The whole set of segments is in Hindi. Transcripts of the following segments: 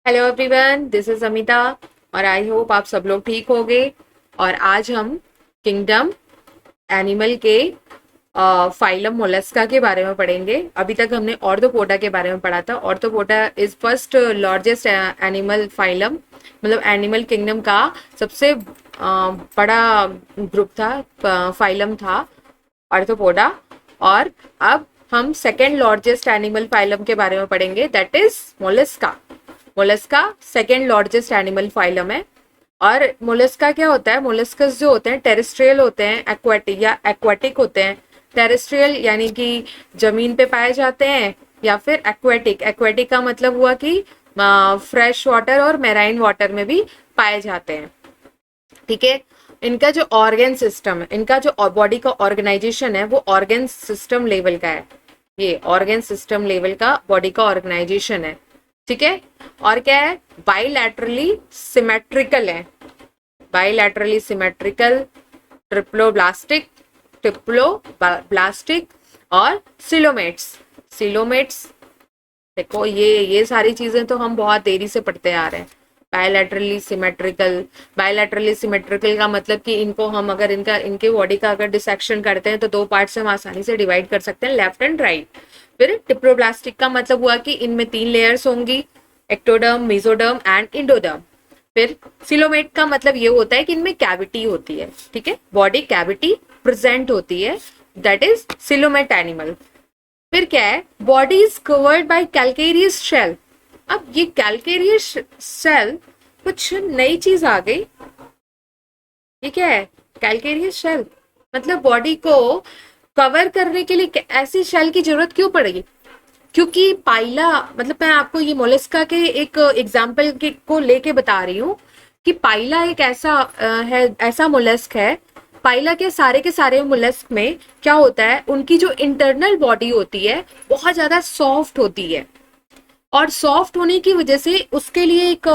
Hello everyone, this is Amita और आई होप आप सब लोग ठीक होंगे। और आज हम किंगडम एनिमल के फाइलम मोलस्का के बारे में पढ़ेंगे। अभी तक हमने ऑर्थोपोडा के बारे में पढ़ा था। Arthropoda is first largest animal phylum, मतलब एनिमल किंगडम का सबसे बड़ा ग्रुप था, फाइलम था ऑर्थोपोडा। और अब हम सेकेंड लार्जेस्ट एनिमल फाइलम के बारे में पढ़ेंगे, that is Mollusca. Mollusca second largest animal phylum है। और मोलस्का क्या होता है? मोलस्कस जो होते हैं टेरेस्ट्रियल होते हैं, एक्वाटिक या एक्वाटिक होते हैं। टेरेस्ट्रियल यानी कि जमीन पे पाए जाते हैं, या फिर एक्वाटिक। एक्वाटिक का मतलब हुआ कि फ्रेश वाटर और मेराइन वाटर में भी पाए जाते हैं। ठीक है। इनका जो ऑर्गन सिस्टम है, इनका जो बॉडी का ऑर्गेनाइजेशन है, वो ऑर्गन सिस्टम लेवल का है। ये ऑर्गन सिस्टम लेवल का बॉडी का ऑर्गेनाइजेशन है। ठीक है। और क्या है? बाइलैटरली सिमेट्रिकल है। बाइलैटरली सिमेट्रिकल, ट्रिप्लोब्लास्टिक, ट्रिप्लोब्लास्टिक और सिलोमेट्स। सिलोमेट्स, देखो ये सारी चीजें तो हम बहुत देरी से पढ़ते आ रहे हैं। बायलैटरली सिमेट्रिकल, बायलैटरली सिमेट्रिकल का मतलब कि इनको हम अगर इनके बॉडी का अगर डिसेक्शन करते हैं तो दो पार्ट से हम आसानी से डिवाइड कर सकते हैं, लेफ्ट एंड राइट। फिर डिप्लोब्लास्टिक का मतलब हुआ कि इनमें 3 लेयर्स होंगी, एक्टोडर्म, मेसोडर्म एंड इंडोडर्म। फिर सिलोमेट का मतलब ये होता है कि इनमें कैविटी होती है। ठीक है, बॉडी कैविटी प्रेजेंट होती है, दैट इज सिलोमेट एनिमल। फिर क्या है? Body is covered by calcareous shell. अब ये कैल्केरियस शेल, कुछ नई चीज आ गई। ये क्या है? कैल्केरियस शेल मतलब बॉडी को कवर करने के लिए ऐसी शेल की जरूरत क्यों पड़ेगी? क्योंकि पाइला, मतलब मैं आपको ये मोलस्का के एक एग्जाम्पल के को लेके बता रही हूँ कि पाइला एक ऐसा है, ऐसा मोलस्क है। पाइला के सारे मोलस्क में क्या होता है, उनकी जो इंटरनल बॉडी होती है बहुत ज्यादा सॉफ्ट होती है। और सॉफ्ट होने की वजह से उसके लिए एक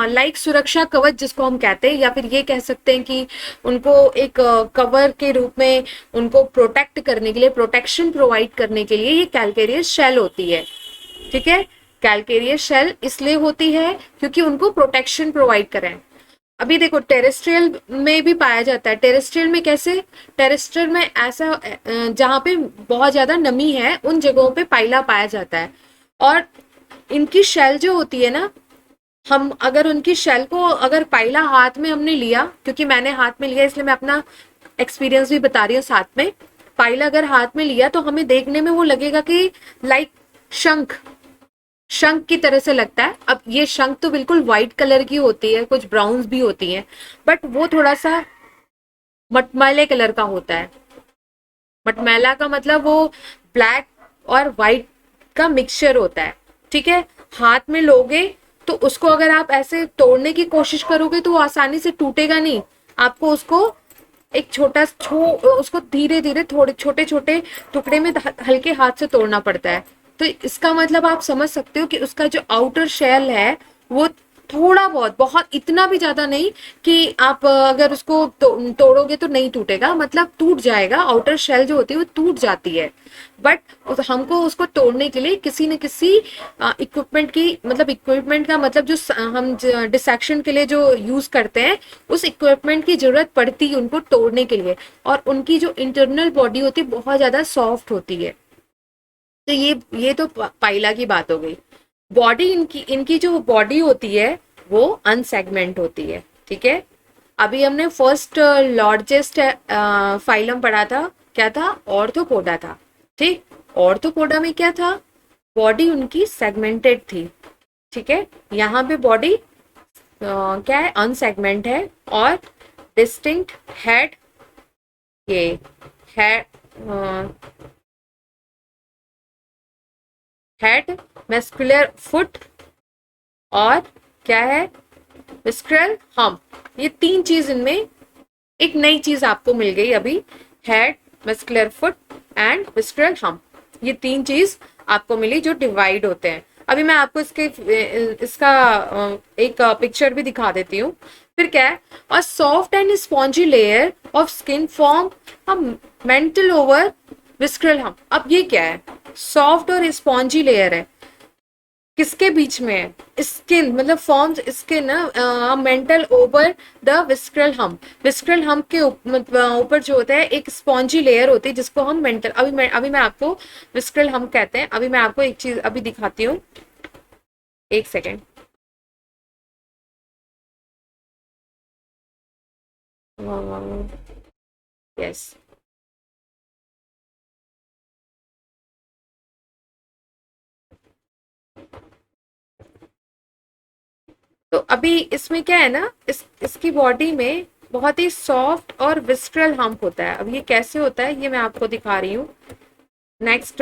लाइक सुरक्षा कवच जिसको हम कहते हैं, या फिर ये कह सकते हैं कि उनको एक कवर के रूप में उनको प्रोटेक्ट करने के लिए, प्रोटेक्शन प्रोवाइड करने के लिए ये कैल्केरियस शेल होती है। ठीक है। कैल्केरियस शेल इसलिए होती है क्योंकि उनको प्रोटेक्शन प्रोवाइड करें। अभी देखो टेरेस्ट्रियल में भी पाया जाता है। टेरेस्ट्रियल में कैसे? टेरेस्ट्रियल में ऐसा जहाँ पे बहुत ज्यादा नमी है उन जगहों पे पाइला पाया जाता है। और इनकी शेल जो होती है ना, हम अगर उनकी शेल को अगर पाइला हाथ में हमने लिया, क्योंकि मैंने हाथ में लिया इसलिए मैं अपना एक्सपीरियंस भी बता रही हूँ साथ में। पाइला अगर हाथ में लिया तो हमें देखने में वो लगेगा कि लाइक शंख, शंख की तरह से लगता है। अब ये शंख तो बिल्कुल व्हाइट कलर की होती है, कुछ ब्राउन्स भी होती हैं, बट वो थोड़ा सा मटमैले कलर का होता है। मटमैला का मतलब वो ब्लैक और व्हाइट का मिक्सचर होता है। ठीक है। हाथ में लोगे तो उसको अगर आप ऐसे तोड़ने की कोशिश करोगे तो वो आसानी से टूटेगा नहीं। आपको उसको एक उसको धीरे धीरे थोड़े छोटे छोटे टुकड़े में हल्के हाथ से तोड़ना पड़ता है। तो इसका मतलब आप समझ सकते हो कि उसका जो आउटर शेल है वो थोड़ा बहुत, बहुत इतना भी ज्यादा नहीं कि आप अगर उसको तोड़ोगे तो नहीं टूटेगा, मतलब टूट जाएगा। आउटर शेल जो होती है वो टूट जाती है। बट हमको उसको तोड़ने के लिए किसी न किसी इक्विपमेंट की, मतलब इक्विपमेंट का मतलब जो हम डिसेक्शन के लिए जो यूज करते हैं, उस इक्विपमेंट की जरूरत पड़ती है उनको तोड़ने के लिए। और उनकी जो इंटरनल बॉडी होती है बहुत ज्यादा सॉफ्ट होती है। तो ये तो पाइला की बात हो गई। बॉडी इनकी इनकी जो बॉडी होती है वो अनसेगमेंट होती है। ठीक है। अभी हमने फर्स्ट लार्जेस्ट फाइलम पढ़ा था, क्या था? ऑर्थोपोडा था। ठीक। ऑर्थोपोडा में क्या था? बॉडी उनकी सेगमेंटेड थी। ठीक है। यहाँ पे बॉडी क्या है? अनसेगमेंट है। और डिस्टिंक्ट हेड, ये हेड, हेड, मस्कुलर फुट, और क्या है? विस्क्रल हम्प। ये 3 चीज इनमें, एक नई चीज आपको मिल गई अभी। Head, muscular foot and visceral hump, ये 3 चीज आपको मिली जो डिवाइड होते हैं। अभी मैं आपको इसका एक पिक्चर भी दिखा देती हूँ। फिर क्या है? A soft and spongy layer of skin form a mantle over visceral hump. अब ये क्या है? सॉफ्ट और स्पॉन्जी लेयर है। किसके बीच में है? स्किन मतलब forms skin mantle over the visceral hump. Visceral hump के ऊपर जो होता है एक स्पॉन्जी लेयर होती है जिसको हम मेंटल, अभी मैं आपको विस्क्रल हम्प कहते हैं। अभी मैं आपको एक चीज अभी दिखाती हूँ, एक सेकेंड। यस, तो अभी इसमें क्या है ना, इसकी बॉडी में बहुत ही सॉफ्ट और विस्क्रल हम्प होता है। अब ये कैसे होता है ये मैं आपको दिखा रही हूँ नेक्स्ट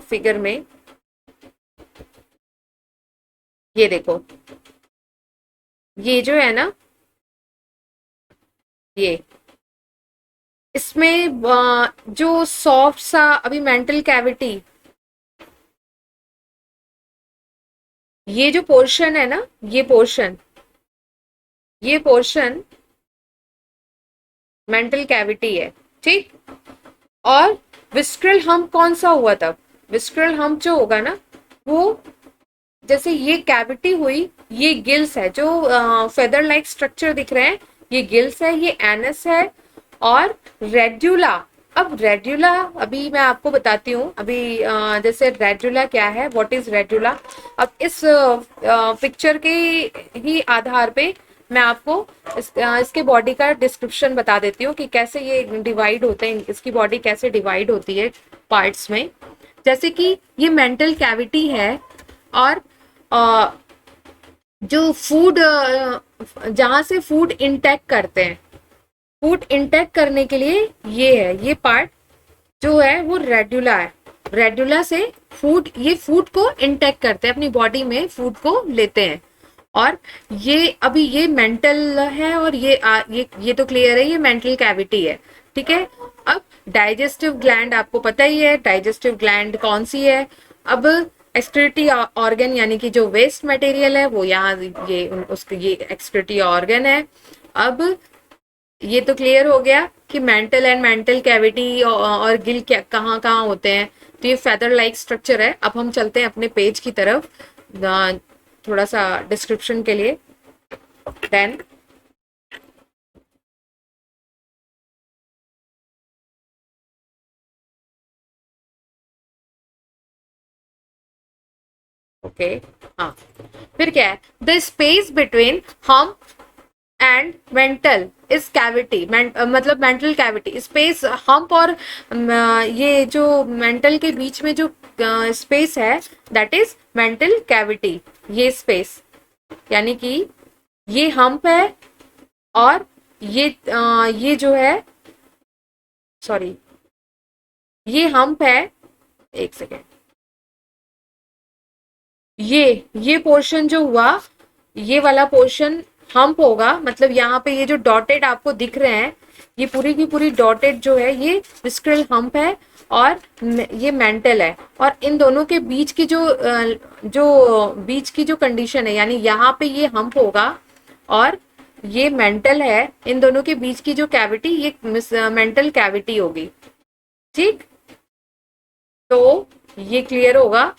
फिगर में। ये देखो, ये जो है ना, ये इसमें जो सॉफ्ट सा अभी मेंटल कैविटी, ये जो पोर्शन है ना, ये पोर्शन मेंटल कैविटी है, ठीक। और विस्क्रल हम्प कौन सा हुआ तब? विस्क्रल हम्प जो होगा ना, वो जैसे ये कैविटी हुई, ये गिल्स है जो फेदर लाइक स्ट्रक्चर दिख रहे हैं, ये गिल्स है, ये एनस है, और रेड्यूला। अब रेड्यूला अभी मैं आपको बताती हूँ। अभी जैसे रेड्यूला क्या है, व्हाट इज रेड्यूला। अब इस पिक्चर के ही आधार पे मैं आपको इसके बॉडी का डिस्क्रिप्शन बता देती हूँ कि कैसे ये डिवाइड होते हैं, इसकी बॉडी कैसे डिवाइड होती है पार्ट्स में। जैसे कि ये मेंटल कैविटी है, और अ, जो फूड जहां से फूड इंटेक करते हैं, फूड इंटेक करने के लिए ये है, ये पार्ट जो है वो रेड्यूला है। रेड्यूला से फूड, ये फूड को इंटेक करते हैं, अपनी बॉडी में फूड को लेते हैं। और ये अभी ये मेंटल है, और ये तो क्लियर है, ये मेंटल कैविटी है, ठीक है। अब डाइजेस्टिव ग्लैंड आपको पता ही है, डाइजेस्टिव ग्लैंड कौन सी है। अब एक्सक्रीटरी ऑर्गन यानी कि जो वेस्ट मटेरियल है वो यहाँ, ये उसके ये एक्सक्रीटरी ऑर्गन है। अब ये तो क्लियर हो गया कि मेंटल एंड मेंटल कैविटी और गिल क्या कहाँ कहाँ होते हैं। तो ये फेदर लाइक स्ट्रक्चर है। अब हम चलते हैं अपने पेज की तरफ थोड़ा सा डिस्क्रिप्शन के लिए। देन ओके, हाँ, फिर क्या है, द स्पेस बिटवीन हम एंड मेंटल इज कैविटी, मतलब मेंटल कैविटी स्पेस, हम्प और ये जो मेंटल के बीच में जो स्पेस है दैट इज मेंटल कैविटी। ये स्पेस यानी कि ये हम्प है, और ये जो है, सॉरी, ये हम्प है, एक सेकेंड, ये पोर्शन जो हुआ, ये वाला पोर्शन हम्प होगा। मतलब यहाँ पे ये जो डॉटेड आपको दिख रहे हैं, ये पूरी की पूरी डॉटेड जो है ये विस्क्रल हम्प है, और ये मेंटल है। और इन दोनों के बीच की जो बीच की जो कंडीशन है, यानी यहाँ पे ये हम्प होगा और ये मेंटल है, इन दोनों के बीच की जो कैविटी ये मेंटल कैविटी होगी, ठीक। तो ये क्लियर होगा।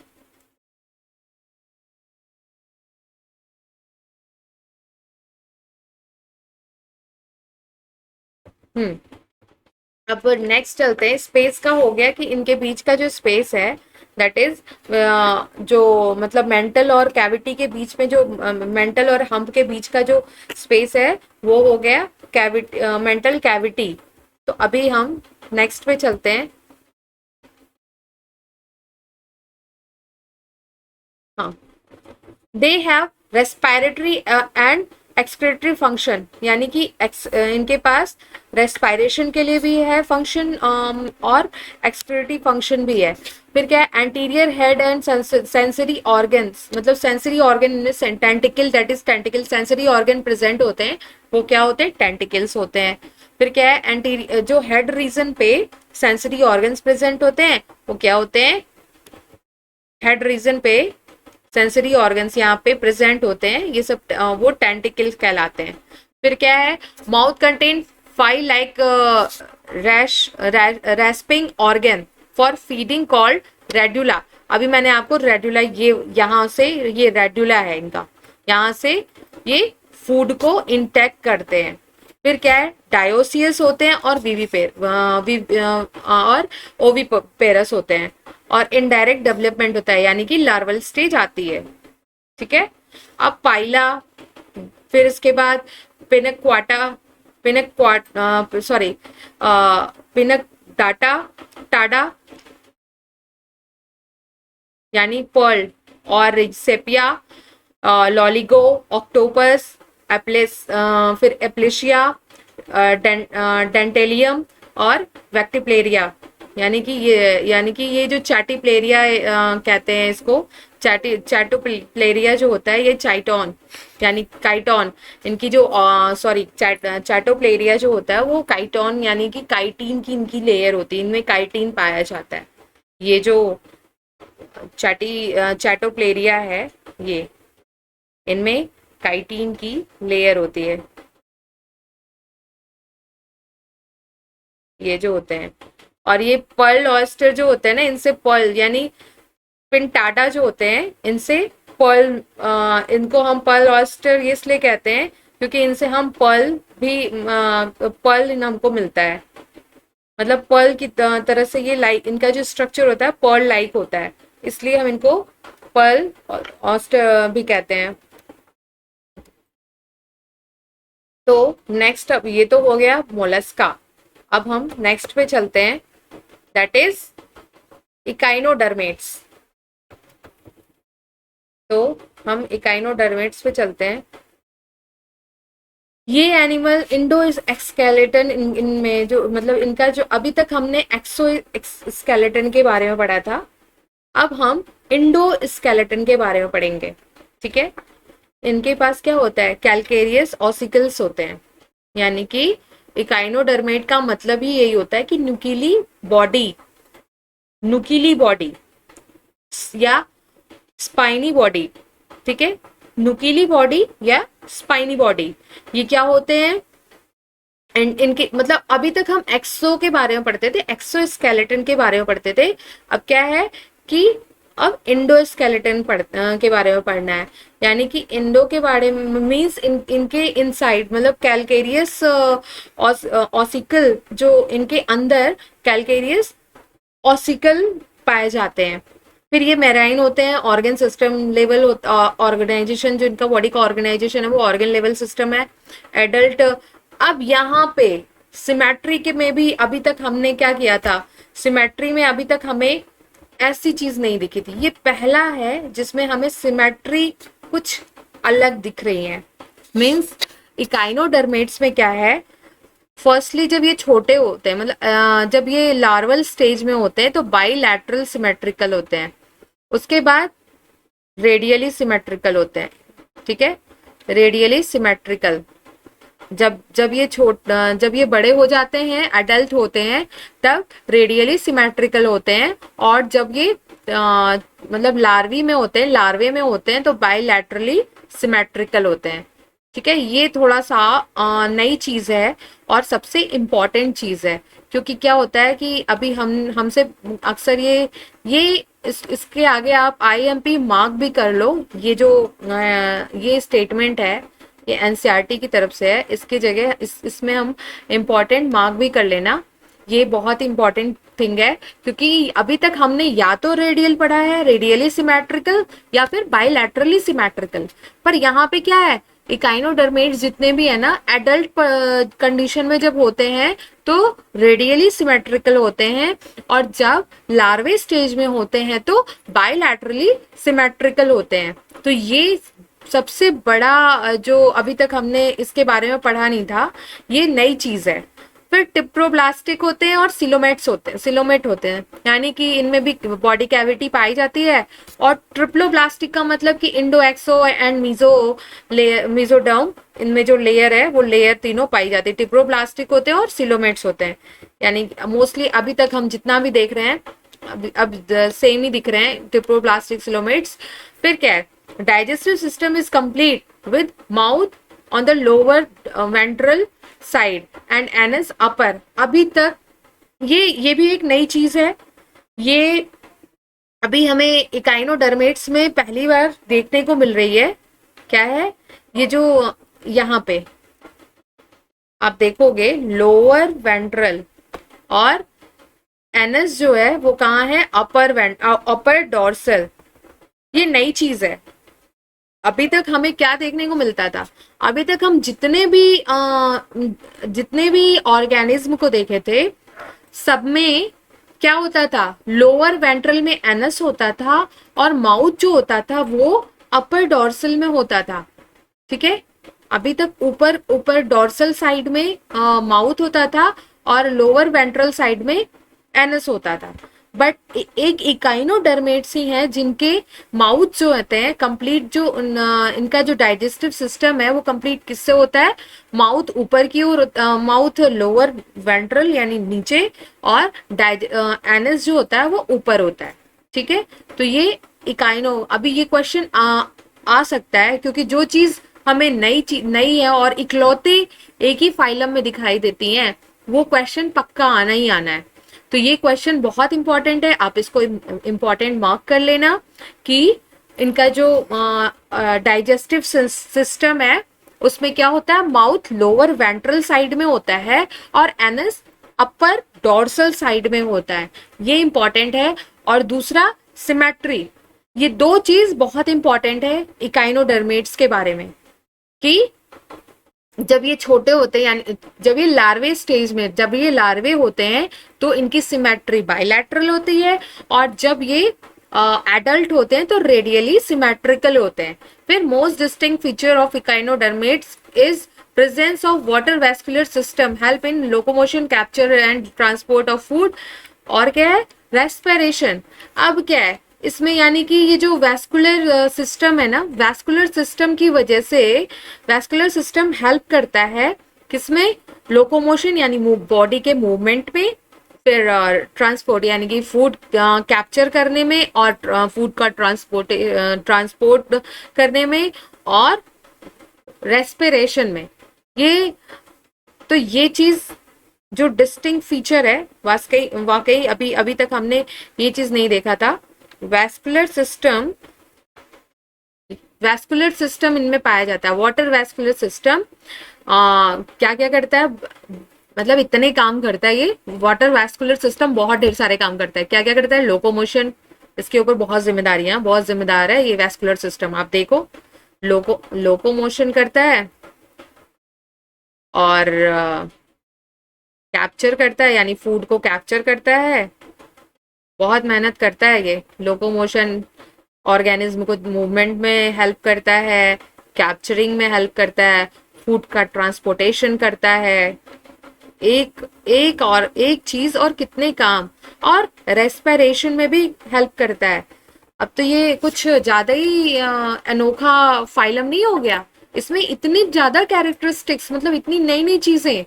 हम्म, अब नेक्स्ट चलते हैं। स्पेस का हो गया कि इनके बीच का जो स्पेस है दैट इज जो मतलब मेंटल और कैविटी के बीच में जो मेंटल और हम्प के बीच का जो स्पेस है वो हो गया कैविटी, मेंटल कैविटी। तो अभी हम नेक्स्ट पे चलते हैं। हाँ, they have respiratory and excretory function, यानी कि इनके पास रेस्पिरेशन के लिए भी है फंक्शन, और एक्सक्रीटरी फंक्शन भी है। फिर क्या है, anterior head and sensory organs, मतलब sensory organ in tentacle, that is tentacle, sensory organ present होते हैं, वो क्या होते हैं, टेंटिकल्स होते हैं। फिर क्या है, एंटीरियर जो हेड रीजन पे सेंसरी ऑर्गन्स प्रेजेंट होते हैं वो क्या होते हैं, हेड रीजन पे सेंसरी ऑर्गन्स यहाँ पे प्रेजेंट होते हैं, ये सब वो टेंटिकल्स कहलाते हैं। फिर क्या है, mouth contain five like रैस्पिंग organ, for feeding called radula. अभी मैंने आपको रेड्यूला, ये यहाँ से ये रेड्यूला है इनका, यहाँ से ये फूड को इंटेक करते हैं। फिर क्या है, डायोसियस होते हैं और और ओविपेरस होते हैं, और इनडायरेक्ट डेवलपमेंट होता है, यानी कि लार्वल स्टेज आती है। ठीक है, अब पाइला, फिर इसके बाद पिनक टाडा यानी पर्ल, और सेपिया, लॉलिगो, ऑक्टोपस, फिर एप्लेशिया, डेंटेलियम और वैक्टिप्लेरिया, यानी कि ये जो चैटीप्लेरिया कहते हैं इसको, चैटोप्लेरिया जो होता है ये चाइटोन यानी काइटोन, इनकी जो चैटोप्लेरिया जो होता है वो काइटोन यानी कि काइटीन की इनकी लेयर होती है, इनमें काइटीन पाया जाता है। ये जो चैटोप्लेरिया है ये, इनमें काइटीन की लेयर होती है, ये जो होते हैं। और ये पर्ल ऑयस्टर जो होते हैं ना, इनसे पर्ल यानी पिंटाडा जो होते हैं, इनसे पर्ल, इनको हम पर्ल ऑयस्टर इसलिए कहते हैं क्योंकि इनसे हम पर्ल हमको मिलता है, मतलब पर्ल की तरह से ये लाइक, इनका जो स्ट्रक्चर होता है पर्ल लाइक होता है, इसलिए हम इनको पर्ल ऑयस्टर भी कहते हैं। तो नेक्स्ट, अब ये तो हो गया मोलस्का, अब हम नेक्स्ट पे चलते हैं, दैट इज इकाइनोडर्मेट्स। तो हम इकाइनोडर्मेट्स पे चलते हैं। ये एनिमल इंडो एक्सकेलेटन, इनमें जो मतलब इनका जो अभी तक हमने एक्सो स्केलेटन के बारे में पढ़ा था, अब हम इंडो स्केलेटन के बारे में पढ़ेंगे। ठीक है, इनके पास क्या होता है, कैलकेरियस ऑसिकल्स होते हैं, यानी कि इकाइनोडर्मेट का मतलब ही यही होता है कि नुकीली बॉडी या स्पाइनी बॉडी। ठीक है, नुकीली बॉडी या स्पाइनी बॉडी, ये क्या होते हैं, एंड इनके मतलब अभी तक हम एक्सो के बारे में पढ़ते थे, एक्सो स्केलेटन के बारे में पढ़ते थे, अब क्या है कि अब इंडो स्केलेटन के बारे में पढ़ना है, यानी कि इंडो के बारे में मीन्स इनके इनसाइड मतलब कैलकेरियस ऑसिकल, जो इनके अंदर कैलकेरियस ऑसिकल पाए जाते हैं। फिर ये मेराइन होते हैं, ऑर्गन सिस्टम लेवल ऑर्गेनाइजेशन, जो इनका बॉडी का ऑर्गेनाइजेशन है वो ऑर्गन लेवल सिस्टम है, एडल्ट। अब यहाँ पे सिमेट्री के में भी अभी तक हमने क्या किया था, सिमेट्री में अभी तक हमें ऐसी चीज नहीं दिखी थी, ये पहला है जिसमें हमें सिमेट्री कुछ अलग दिख रही है। मीन्स इकाइनोडर्मेट्स में क्या है, फर्स्टली जब ये छोटे होते हैं, मतलब जब ये लार्वल स्टेज में होते हैं तो बाईलैटरल सिमेट्रिकल होते हैं, उसके बाद रेडियली सिमेट्रिकल होते हैं। ठीक है, रेडियली सिमेट्रिकल, जब ये बड़े हो जाते हैं, एडल्ट होते हैं, तब रेडियली सिमेट्रिकल होते हैं, और जब ये मतलब लार्वे में होते हैं तो बाईलैटरली सिमेट्रिकल होते हैं। ठीक है, ये थोड़ा सा नई चीज है और सबसे इम्पोर्टेंट चीज है, क्योंकि क्या होता है कि अभी हमसे अक्सर इसके आगे आप IMP मार्क भी कर लो, ये जो ये स्टेटमेंट है ये NCERT की तरफ से है, इसकी जगह इसमें हम इम्पोर्टेंट मार्क भी कर लेना, ये बहुत इंपॉर्टेंट थिंग है, क्योंकि अभी तक हमने या तो रेडियल पढ़ा है, रेडियली सिमेट्रिकल, या फिर बाईलैटरली सिमेट्रिकल, पर यहाँ पे क्या है, इकाइनोडर्मेट्स जितने भी है ना, एडल्ट कंडीशन में जब होते हैं तो रेडियली सिमेट्रिकल होते हैं, और जब लार्वे स्टेज में होते हैं तो बाईलैटरली सिमेट्रिकल होते हैं। तो ये सबसे बड़ा जो अभी तक हमने इसके बारे में पढ़ा नहीं था, ये नई चीज है। फिर टिप्रोब्लास्टिक होते हैं और सिलोमेट होते हैं, यानी कि इनमें भी बॉडी कैविटी पाई जाती है, और ट्रिप्लोब्लास्टिक का मतलब कि इंडो, एक्सो एंड मीजोडर्म, इनमें जो लेयर है वो लेयर तीनों पाई जाती है। टिप्रोब्लास्टिक होते हैं और सिलोमेट्स होते हैं, यानी मोस्टली अभी तक हम जितना भी देख रहे हैं अब सेम ही दिख रहे हैं, टिप्रोब्लास्टिक, सिलोमेट्स। फिर क्या है, digestive system is complete with mouth on the lower ventral side and anus upper. अभी तक ये भी एक नई चीज है, ये अभी हमें इकाइनोडर्मेट्स में पहली बार देखने को मिल रही है। क्या है ये जो यहाँ पे आप देखोगे लोअर वेंट्रल और एनस जो है वो कहाँ है, अपर डोर्सल। ये नई चीज है। अभी तक हमें क्या देखने को मिलता था, अभी तक हम जितने भी ऑर्गेनिज्म को देखे थे सब में क्या होता था, लोअर वेंट्रल में एनस होता था और माउथ जो होता था वो अपर डोर्सल में होता था। ठीक है, अभी तक ऊपर ऊपर डोर्सल साइड में माउथ होता था और लोअर वेंट्रल साइड में एनस होता था। बट एक इकाइनोडर्मेट्स ही है जिनके माउथ जो होते हैं कंप्लीट, जो इनका जो डाइजेस्टिव सिस्टम है वो कंप्लीट किससे होता है, माउथ ऊपर की ओर, माउथ लोअर वेंट्रल यानी नीचे, और एनस जो होता है वो ऊपर होता है। ठीक है, तो ये इकाइनो, अभी ये क्वेश्चन आ सकता है क्योंकि जो चीज हमें नई है और इकलौते एक ही फाइलम में दिखाई देती हैं, वो क्वेश्चन पक्का आना ही आना है। तो ये क्वेश्चन बहुत इंपॉर्टेंट है, आप इसको इंपॉर्टेंट मार्क कर लेना कि इनका जो डाइजेस्टिव सिस्टम है उसमें क्या होता है, माउथ लोअर वेंट्रल साइड में होता है और एनस अपर डोर्सल साइड में होता है। ये इंपॉर्टेंट है। और दूसरा सिमेट्री, ये दो चीज बहुत इंपॉर्टेंट है इकाइनोडर्मेट्स के बारे में, कि जब ये छोटे होते हैं यानी जब ये लार्वे स्टेज में, जब ये लार्वे होते हैं तो इनकी सिमेट्री बाइलैटरल होती है, और जब ये एडल्ट होते हैं तो रेडियली सिमेट्रिकल होते हैं। फिर most distinct feature of echinoderms is presence of water vascular system, help in locomotion, capture and transport of food, और क्या है, रेस्पिरेशन। अब क्या है इसमें, यानी कि ये जो वैस्कुलर सिस्टम है ना, वैस्कुलर सिस्टम की वजह से, वैस्कुलर सिस्टम हेल्प करता है किसमें, लोकोमोशन यानी बॉडी के मूवमेंट में, फिर ट्रांसपोर्ट यानी कि फूड कैप्चर करने में और फूड का ट्रांसपोर्ट करने में, और रेस्पिरेशन में। ये तो ये चीज जो डिस्टिंक्ट फीचर है, वाकई वाकई अभी अभी तक हमने ये चीज नहीं देखा था। वैस्कुलर सिस्टम, वैस्कुलर सिस्टम इनमें पाया जाता है। वाटर वैस्कुलर सिस्टम क्या क्या करता है, मतलब इतने काम करता है ये वाटर वैस्कुलर सिस्टम, बहुत ढेर सारे काम करता है। क्या क्या करता है, लोकोमोशन, इसके ऊपर बहुत जिम्मेदारियां, बहुत जिम्मेदार है ये वैस्कुलर सिस्टम। आप देखो, लोकोमोशन करता है और कैप्चर करता है यानी फूड को कैप्चर करता है, बहुत मेहनत करता है ये लोकोमोशन, ऑर्गेनिज्म को मूवमेंट में हेल्प करता है, कैप्चरिंग में हेल्प करता है, फूड का ट्रांसपोर्टेशन करता है, एक एक और एक चीज और कितने काम, और रेस्पिरेशन में भी हेल्प करता है। अब तो ये कुछ ज्यादा ही अनोखा फाइलम नहीं हो गया, इसमें इतनी ज्यादा कैरेक्टरिस्टिक्स, मतलब इतनी नई नई चीजें।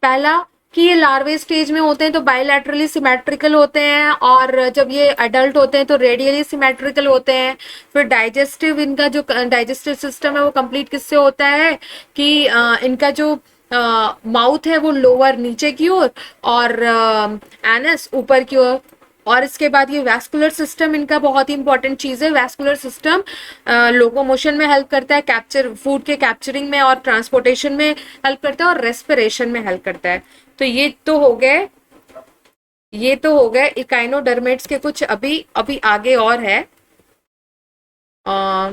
पहला कि ये लार्वे स्टेज में होते हैं तो बायलैटरली सिमेट्रिकल होते हैं, और जब ये अडल्ट होते हैं तो रेडियली सिमेट्रिकल होते हैं। फिर डाइजेस्टिव, इनका जो डाइजेस्टिव सिस्टम है वो कंप्लीट किससे होता है कि इनका जो माउथ है वो लोअर नीचे की ओर और एनस ऊपर की ओर। और इसके बाद ये वैस्कुलर सिस्टम इनका बहुत ही इंपॉर्टेंट चीज है। वैस्कुलर सिस्टम लोकोमोशन में हेल्प करता है, कैप्चर, फूड के कैप्चरिंग में और ट्रांसपोर्टेशन में हेल्प करता है, और रेस्पिरेशन में हेल्प करता है। तो ये तो हो गए इकाइनोडर्मेट्स के कुछ। अभी अभी आगे और है। आ,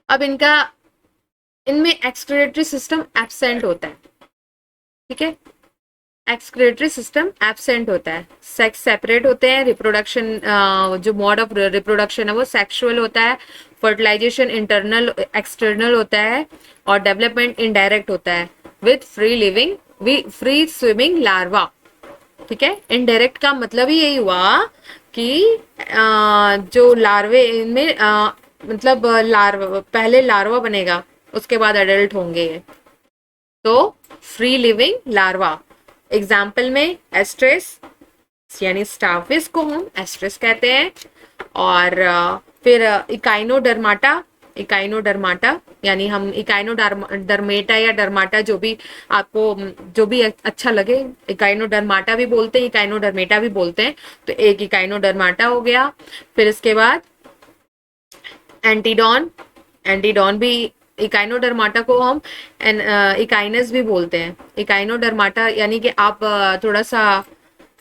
अब इनमें एक्सक्रीटरी सिस्टम एब्सेंट होता है। ठीक है, एक्सक्रीटरी सिस्टम एब्सेंट होता है, सेक्स सेपरेट होते हैं, रिप्रोडक्शन जो मोड ऑफ रिप्रोडक्शन है वो सेक्सुअल होता है, फर्टिलाइजेशन इंटरनल एक्सटर्नल होता है, और डेवलपमेंट इनडायरेक्ट होता है विथ फ्री स्विमिंग लार्वा। ठीक है, इनडायरेक्ट का मतलब ही यही हुआ कि जो लार्वे इनमें मतलब लार्वा, पहले लार्वा बनेगा उसके बाद एडल्ट होंगे ये। तो फ्री लिविंग लार्वा, एग्जाम्पल में एस्ट्रेस यानी स्टारफिश को हम एस्ट्रेस कहते हैं, और फिर इकाइनोडर्माटा, इकाइनोडर्माटा, यानी हम इकाइनोडर्मेटा या डर्माटा, जो भी आपको जो भी अच्छा लगे, इकाइनोडर्माटा भी बोलते हैं, इकाइनोडर्मेटा भी बोलते हैं। तो एक इकाइनोडर्माटा हो गया। फिर इसके बाद एंटीडॉन, एंटीडॉन भी, इकाइनोडर्माटा को हम इकाइनस भी बोलते हैं। इकाइनोडर्माटा यानी कि आप थोड़ा सा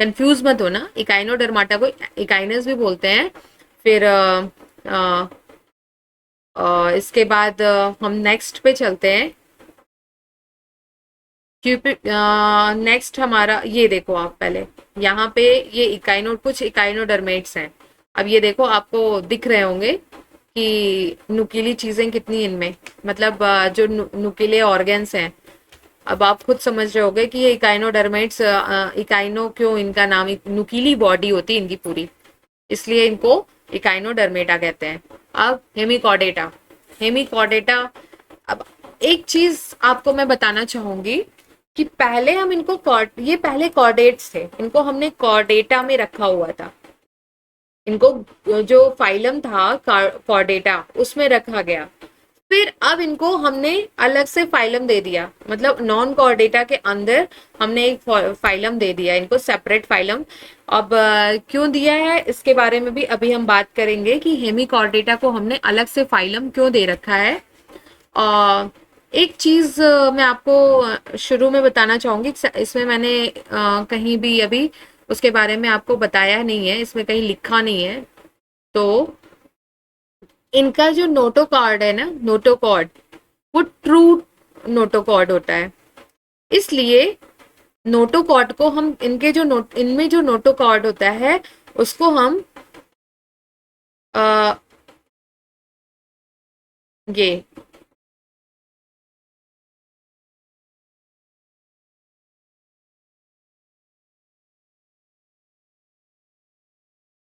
कंफ्यूज मत हो ना, इकाइनोडर्माटा को इकाइनस भी बोलते हैं। फिर इसके बाद हम नेक्स्ट पे चलते हैं। नेक्स्ट हमारा ये देखो, आप पहले यहाँ पे ये कुछ इकाइनोडर्मेट्स हैं। अब ये देखो, आपको दिख रहे होंगे कि नुकीली चीजें कितनी इनमें, मतलब जो नुकीले ऑर्गन्स हैं। अब आप खुद समझ रहे होगे कि ये इकाइनोडर्मेट्स, इकाइनो क्यों इनका नाम, नुकीली बॉडी होती है इनकी पूरी, इसलिए इनको इकाइनोडर्मेटा कहते हैं। अब हेमिकॉर्डेटा, हेमिकॉर्डेटा, अब एक चीज आपको मैं बताना चाहूंगी कि पहले हम इनको ये पहले कॉर्डेट्स थे, इनको हमने कॉर्डेटा में रखा हुआ था। इनको जो फाइलम था कॉर्डेटा उसमें रखा गया। फिर अब इनको हमने अलग से फाइलम दे दिया, मतलब नॉन कॉर्डेटा के अंदर हमने एक फाइलम दे दिया इनको, सेपरेट फाइलम। अब क्यों दिया है इसके बारे में भी अभी हम बात करेंगे कि हेमिकॉर्डेटा को हमने अलग से फाइलम क्यों दे रखा है। एक चीज मैं आपको शुरू में बताना चाहूंगी, इसमें मैंने कहीं भी अभी उसके बारे में आपको बताया नहीं है, इसमें कहीं लिखा नहीं है। तो इनका जो नोटोकॉर्ड है ना, नोटोकॉर्ड, वो ट्रू नोटोकॉर्ड होता है। इसलिए नोटोकॉर्ड को हम इनमें जो नोटोकॉर्ड होता है उसको हम ये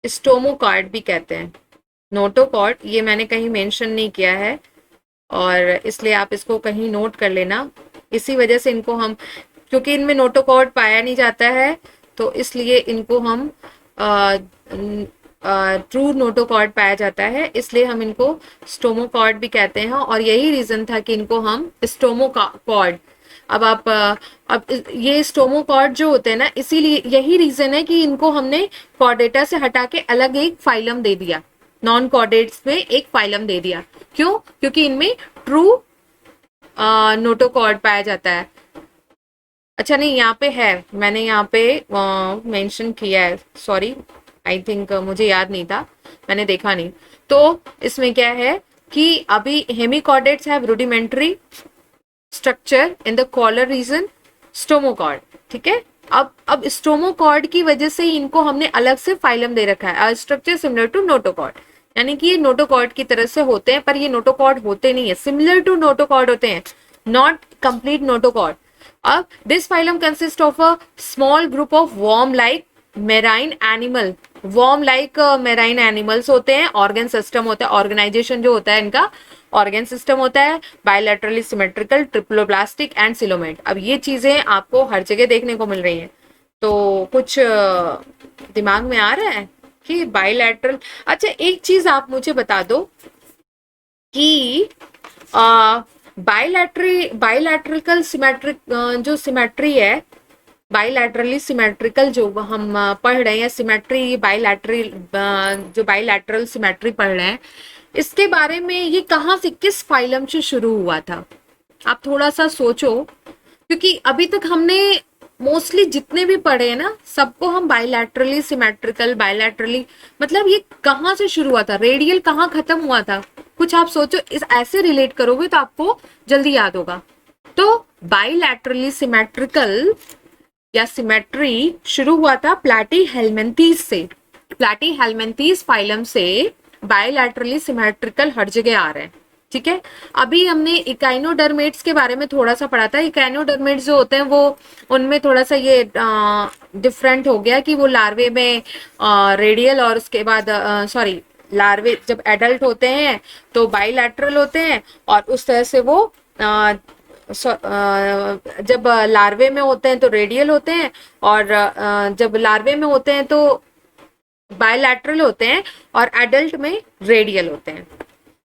स्टोमोकॉर्ड भी कहते हैं। नोटोकॉर्ड ये मैंने कहीं मेंशन नहीं किया है, और इसलिए आप इसको कहीं नोट कर लेना। इसी वजह से इनको हम, क्योंकि इनमें नोटोकॉर्ड पाया नहीं जाता है, तो इसलिए इनको हम ट्रू नोटोकॉर्ड पाया जाता है, इसलिए हम इनको स्टोमोकॉर्ड भी कहते हैं। और यही रीजन था कि इनको हम स्टोमोकॉर्ड, अब ये स्टोमोकॉर्ड जो होते हैं ना, इसीलिए यही रीजन है कि इनको हमने कॉर्डेटा से हटा के अलग एक फाइलम दे दिया, नॉन कॉर्डेट्स में एक फाइलम दे दिया। क्यों? क्योंकि इनमें ट्रू नोटोकॉर्ड पाया जाता है। अच्छा नहीं, यहाँ पे है, मैंने यहाँ पे मेंशन किया है, सॉरी, आई थिंक मुझे याद नहीं था, मैंने देखा नहीं। तो इसमें क्या है कि अभी hemichordates have rudimentary structure in the collar region, stomochord, ठीक है। अब स्टोमोकॉर्ड की वजह से इनको हमने अलग से फाइलम दे रखा है, स्ट्रक्चर सिमिलर टू नोटोकॉर्ड, यानी कि ये नोटोकॉर्ड की तरह से होते हैं, पर ये नोटोकॉर्ड होते नहीं है, सिमिलर टू नोटोकॉर्ड होते हैं, नॉट कंप्लीट नोटोकॉर्ड। अब this phylum consist of a small group of worm like marine animal, worm like marine animals होते हैं, ऑर्गन सिस्टम होता है, ऑर्गेनाइजेशन जो होता है इनका ऑर्गन सिस्टम होता है, bilaterally symmetrical, triploblastic and coelomate. अब ये चीजें आपको हर जगह देखने को मिल रही हैं, तो कुछ दिमाग में आ रहा है कि बायलैटरल। अच्छा एक चीज आप मुझे बता दो कि बायलैटरल सिमेट्रिक जो सिमेट्री है, बायलैटरली सिमेट्रिकल जो हम पढ़ रहे हैं, सिमेट्री जो बायलैटरल सिमेट्री पढ़ रहे हैं, इसके बारे में ये कहाँ से, किस फाइलम से शुरू हुआ था? आप थोड़ा सा सोचो, क्योंकि अभी तक हमने मोस्टली जितने भी पढ़े हैं ना, सबको हम बायलैटरली सिमेट्रिकल, बायलैटरली, मतलब ये कहाँ से शुरू हुआ था, रेडियल कहाँ खत्म हुआ था? कुछ आप सोचो, इस ऐसे रिलेट करोगे तो आपको जल्दी याद होगा। तो बायलैटरली सिमेट्रिकल या सिमेट्री शुरू हुआ था प्लाटी हेलमिंथीज से, प्लाटी हेलमिंथीज फाइलम से बायलैटरली सिमेट्रिकल हर जगह आ रहे हैं, ठीक है। अभी हमने इकाइनोडर्मेट्स के बारे में थोड़ा सा पढ़ा था। इकाइनोडर्मेट्स जो होते हैं वो, उनमें थोड़ा सा ये डिफरेंट हो गया कि वो लार्वे में रेडियल, और उसके बाद सॉरी, लार्वे जब एडल्ट होते हैं तो बायलैटरल होते हैं, और उस तरह से वो जब लार्वे में होते हैं तो रेडियल होते हैं, और जब लार्वे में होते हैं तो बायलैटरल होते हैं, और एडल्ट में रेडियल होते हैं।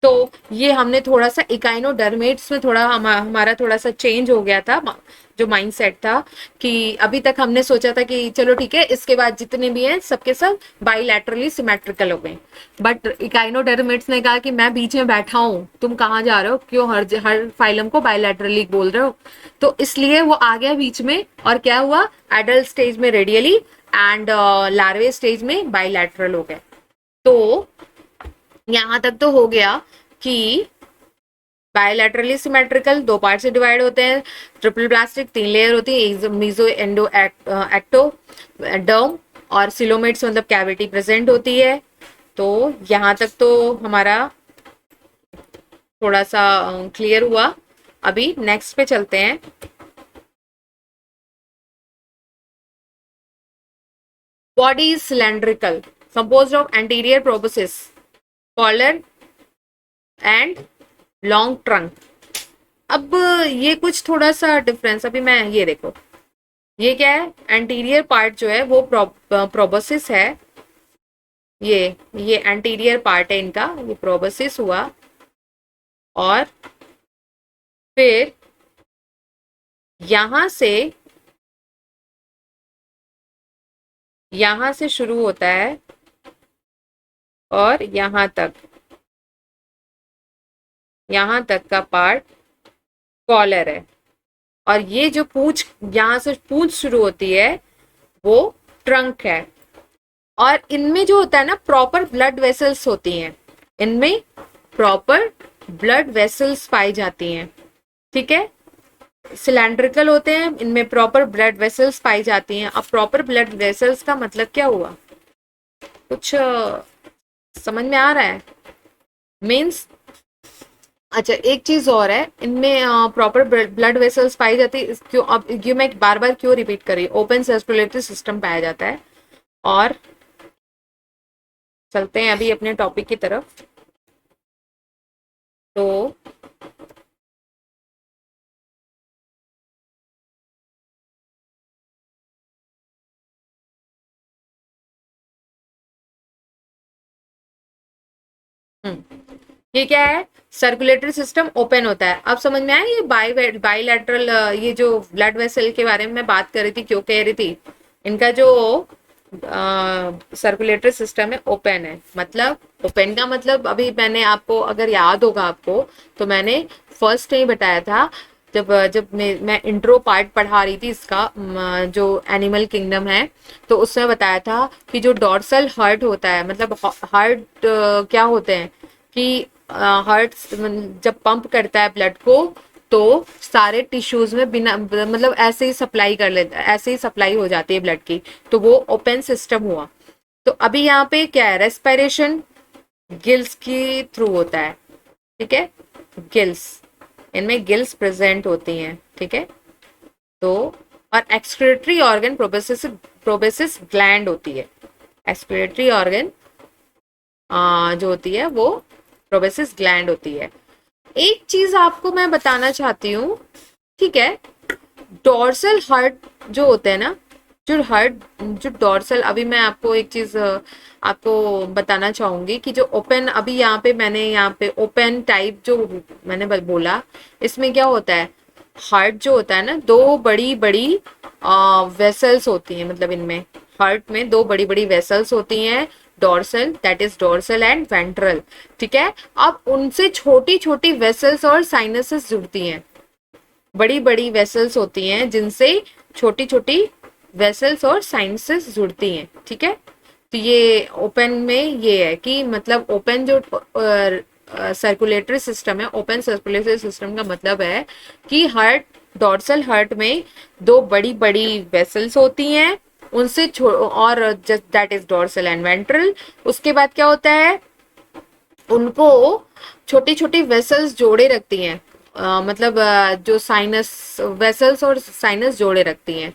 तो ये हमने थोड़ा सा इकाइनोडर्मेट्स में थोड़ा हमारा थोड़ा सा चेंज हो गया था, जो माइंडसेट था कि अभी तक हमने सोचा था कि चलो ठीक है, इसके बाद जितने भी हैं सबके सब बाइलैटरली सिमेट्रिकल हो गए, बट इकाइनोडर्मेट्स ने कहा कि मैं बीच में बैठा हूँ, तुम कहाँ जा रहे हो, क्यों हर फाइलम को बाइलैटरली बोल रहे हो, तो इसलिए वो आ गया बीच में। और क्या हुआ, एडल्ट स्टेज में रेडियली एंड लार्वे स्टेज में बाइलैटरल हो गए। तो यहां तक तो हो गया कि बायोलैटरली सिमेट्रिकल 2 पार्ट से डिवाइड होते हैं, ट्रिपल प्लास्टिक 3 लेयर होती है, मीजो एंडो एक्टो डर्म, और सिलोमेट्स मतलब कैविटी प्रेजेंट होती है। तो यहां तक तो हमारा थोड़ा सा क्लियर हुआ। अभी नेक्स्ट पे चलते हैं। Body is cylindrical, composed of anterior proboscis, collar and long trunk. अब ये कुछ थोड़ा सा डिफरेंस, अभी मैं ये देखो, ये क्या है, एंटीरियर पार्ट जो है वो प्रोबोसिस है, ये एंटीरियर पार्ट है इनका, ये प्रोबोसिस हुआ, और फिर यहां से शुरू होता है और यहां तक का पार्ट कॉलर है, और ये जो पूंछ, यहां से पूंछ शुरू होती है वो ट्रंक है। और इनमें जो होता है ना, प्रॉपर ब्लड वेसल्स होती हैं, इनमें प्रॉपर ब्लड वेसल्स पाई जाती हैं, ठीक है, सिलेंड्रिकल होते हैं, इनमें प्रॉपर ब्लड वेसल्स पाई जाती हैं। अब प्रॉपर ब्लड वेसल्स का मतलब क्या हुआ, कुछ समझ में आ रहा है, मीन्स, अच्छा एक चीज और है, इनमें प्रॉपर ब्लड वेसल्स पाई जाती है, क्यों, अब ये मैं बार बार क्यों रिपीट कर रही हूँ, ओपन सर्कुलेटरी सिस्टम पाया जाता है। और चलते हैं अभी अपने टॉपिक की तरफ। तो ये क्या है, सर्कुलेटरी सिस्टम ओपन होता है। अब समझ में आया, ये बाईलैटरल, ये जो ब्लड वेसल के बारे में मैं बात कर रही थी, क्यों कह रही थी, इनका जो सर्कुलेटरी सिस्टम है ओपन है, मतलब ओपन का मतलब, अभी मैंने आपको अगर याद होगा आपको, तो मैंने फर्स्ट ही बताया था, जब जब मैं इंट्रो पार्ट पढ़ा रही थी इसका, जो एनिमल किंगडम है, तो उसमें बताया था कि जो डॉर्सल हार्ट होता है, मतलब हार्ट क्या होते हैं कि हार्ट जब पंप करता है ब्लड को, तो सारे टिश्यूज में बिना, मतलब ऐसे ही सप्लाई कर लेता है, ऐसे ही सप्लाई हो जाती है ब्लड की, तो वो ओपन सिस्टम हुआ। तो अभी यहाँ पे क्या है, रेस्पिरेशन गिल्स की थ्रू होता है, ठीक है, गिल्स, इनमें गिल्स प्रेजेंट होती हैं, ठीक है। तो और एक्सक्रीटरी ऑर्गन प्रोबेसिस ग्लैंड होती है, एक्सक्रीटरी ऑर्गन जो होती है वो प्रोबेसिस ग्लैंड होती है। एक चीज आपको मैं बताना चाहती हूँ, ठीक है, डॉर्सल हार्ट जो होते हैं ना, जो डॉर्सल, अभी मैं आपको एक चीज आपको बताना चाहूंगी कि जो ओपन, अभी यहाँ पे मैंने यहाँ पे ओपन टाइप जो मैंने बोला, इसमें क्या होता है, हार्ट जो होता है ना, 2 बड़ी बड़ी वेसल्स होती हैं, मतलब इनमें हार्ट में 2 बड़ी बड़ी वेसल्स होती हैं, dorsal, that is dorsal and ventral, ठीक है। अब उनसे छोटी छोटी वेसल्स और साइनसेस जुड़ती हैं, बड़ी बड़ी वेसल्स होती हैं जिनसे छोटी छोटी वेसल्स और साइनसेस जुड़ती हैं, ठीक है। तो ये ओपन में ये है कि मतलब ओपन जो सर्कुलेटरी सिस्टम है, ओपन सर्कुलेटरी सिस्टम का मतलब है कि हार्ट, डॉर्सल हार्ट में 2 बड़ी बड़ी वेसल्स होती हैं, उनसे और that is dorsal and ventral. उसके बाद क्या होता है, उनको छोटी छोटी वेसल्स जोड़े रखती हैं, मतलब जो साइनस वेसल्स और साइनस जोड़े रखती हैं।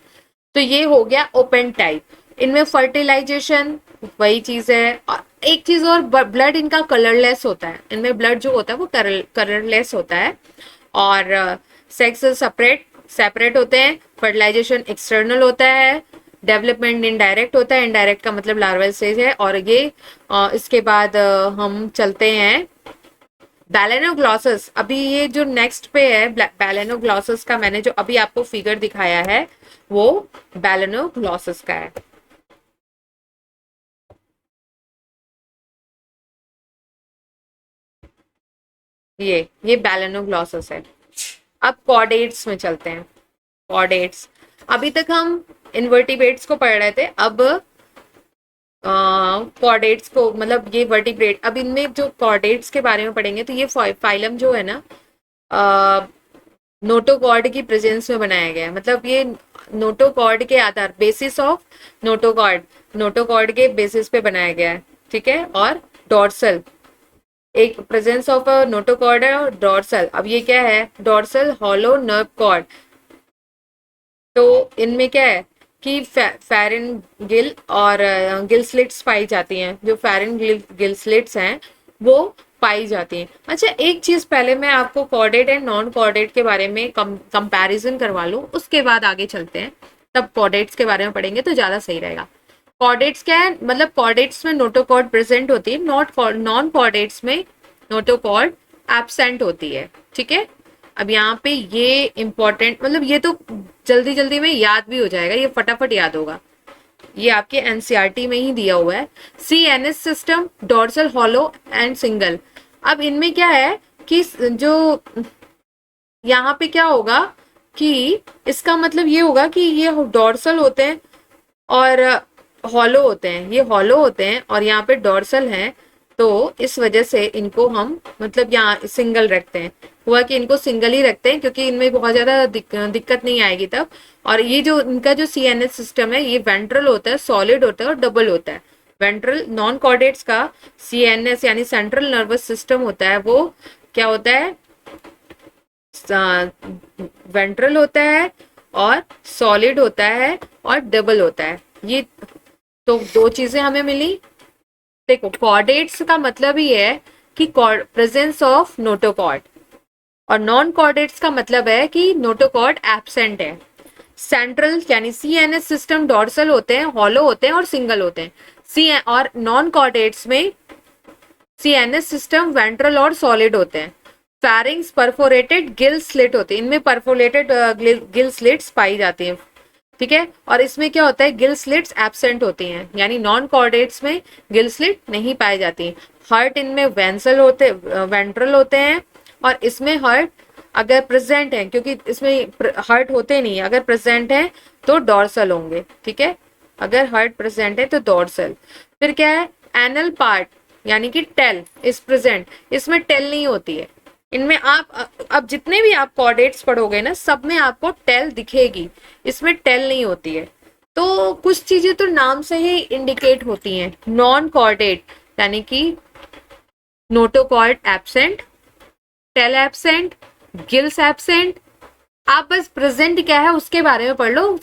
तो ये हो गया ओपन टाइप। इनमें फर्टिलाइजेशन वही चीज है, और एक चीज और, ब्लड इनका कलरलेस होता है, इनमें ब्लड जो होता है वो कलरलेस होता है, और सेक्स सेपरेट सेपरेट होते हैं, फर्टिलाइजेशन एक्सटर्नल होता है, डेवलपमेंट इनडायरेक्ट होता है, इनडायरेक्ट का मतलब लार्वल स्टेज है। और ये इसके बाद हम चलते हैं बैलेनोग्लॉसस, अभी ये जो नेक्स्ट पे है बैलेनोग्लॉसस का, मैंने जो अभी आपको फिगर दिखाया है वो बैलेनोग्लॉसस का है। ये बैलेनोग्लॉसस है। अब कॉर्डेट्स में चलते हैं। कॉर्डेट्स, अभी तक हम इनवर्टिब्रेट्स को पढ़ रहे थे, अब कॉर्डेट्स को मतलब ये वर्टिब्रेट, अब इनमें जो कॉर्डेट्स के बारे में पढ़ेंगे तो ये फाइलम जो है ना नोटोकॉर्ड की प्रेजेंस में बनाया गया है। मतलब ये नोटोकॉर्ड के आधार, बेसिस ऑफ नोटोकॉर्ड, नोटोकॉर्ड के बेसिस पे बनाया गया है, ठीक है। और डॉर्सल, एक प्रेजेंस ऑफ अ नोटोकॉर्ड है, और डॉर्सल, अब ये क्या है, डॉर्सल हॉलो नर्व कॉर्ड। तो इनमें क्या है कि फेरिन गिल और गिल स्लिट्स पाई जाती हैं, जो फेरिन गिल स्लिट्स हैं वो पाई जाती हैं। अच्छा, एक चीज पहले मैं आपको कॉर्डेट एंड नॉन कॉर्डेट के बारे में कंपैरिजन करवा लूं, उसके बाद आगे चलते हैं, तब कॉर्डेट्स के बारे में पढ़ेंगे तो ज्यादा सही रहेगा। कॉर्डेट्स क्या है, मतलब कॉर्डेट्स में नोटोकॉर्ड प्रेजेंट होती है, नॉन कॉर्डेट्स में नोटोकॉर्ड एब्सेंट होती है, ठीक है। अब यहाँ पे ये इंपॉर्टेंट, मतलब ये तो जल्दी जल्दी में याद भी हो जाएगा, ये फटाफट याद होगा, ये आपके एनसीईआरटी में ही दिया हुआ है। CNS system, dorsal hollow and single. अब इनमें क्या है कि जो यहाँ पे क्या होगा कि इसका मतलब ये होगा कि ये डॉर्सल होते हैं और हॉलो होते हैं, ये हॉलो होते हैं और यहाँ पे डॉर्सल हैं, तो इस वजह से इनको हम मतलब यहाँ सिंगल रखते हैं। हुआ कि इनको सिंगल ही रखते हैं क्योंकि इनमें बहुत ज्यादा दिक्कत नहीं आएगी तब। और ये जो इनका जो सीएनएस सिस्टम है, ये वेंट्रल होता है, सॉलिड होता है और डबल होता है। वेंट्रल नॉन कॉर्डेट्स का सीएनएस यानी सेंट्रल नर्वस सिस्टम होता है, वो क्या होता है, वेंट्रल होता है और सॉलिड होता है और डबल होता है। ये तो दो चीजें हमें मिली। देखो, कॉर्डेट्स का मतलब ही है कि प्रेजेंस ऑफ नोटोकॉर्ड, और नॉन कॉर्डेट्स का मतलब है कि नोटोकॉर्ड एब्सेंट है। सेंट्रल यानी सीएनएस सिस्टम डॉर्सल होते हैं, हॉलो होते हैं और सिंगल होते हैं। सी और नॉन कॉर्डेट्स में सीएनएस सिस्टम वेंट्रल और सॉलिड होते हैं। फैरिंग्स परफोरेटेड गिल स्लिट होते हैं, इनमें परफोरेटेड गिल स्लिट्स पाई जाती हैं, ठीक है। और इसमें क्या होता है, गिल स्लिट्स एब्सेंट होती हैं, यानी नॉन कॉर्डेट्स में गिल स्लिट नहीं पाई जाती। हार्ट इनमें वेंसल होते, वेंट्रल होते हैं, और इसमें हार्ट अगर प्रेजेंट है, क्योंकि इसमें हार्ट होते नहीं, अगर प्रेजेंट है तो डॉर्सल होंगे, ठीक है। अगर हार्ट प्रेजेंट है तो डॉर्सल। फिर क्या है, एनल पार्ट यानी कि टेल इज प्रेजेंट, इसमें टेल नहीं होती है। इनमें आप अब जितने भी आप कॉर्डेट्स पढ़ोगे ना, सब में आपको टेल दिखेगी, इसमें टेल नहीं होती है। तो कुछ चीजें तो नाम से ही इंडिकेट होती हैं। नॉन कॉर्डेट यानी कि notochord absent, tail absent, gills absent. आप बस प्रेजेंट क्या है उसके बारे में पढ़ लो,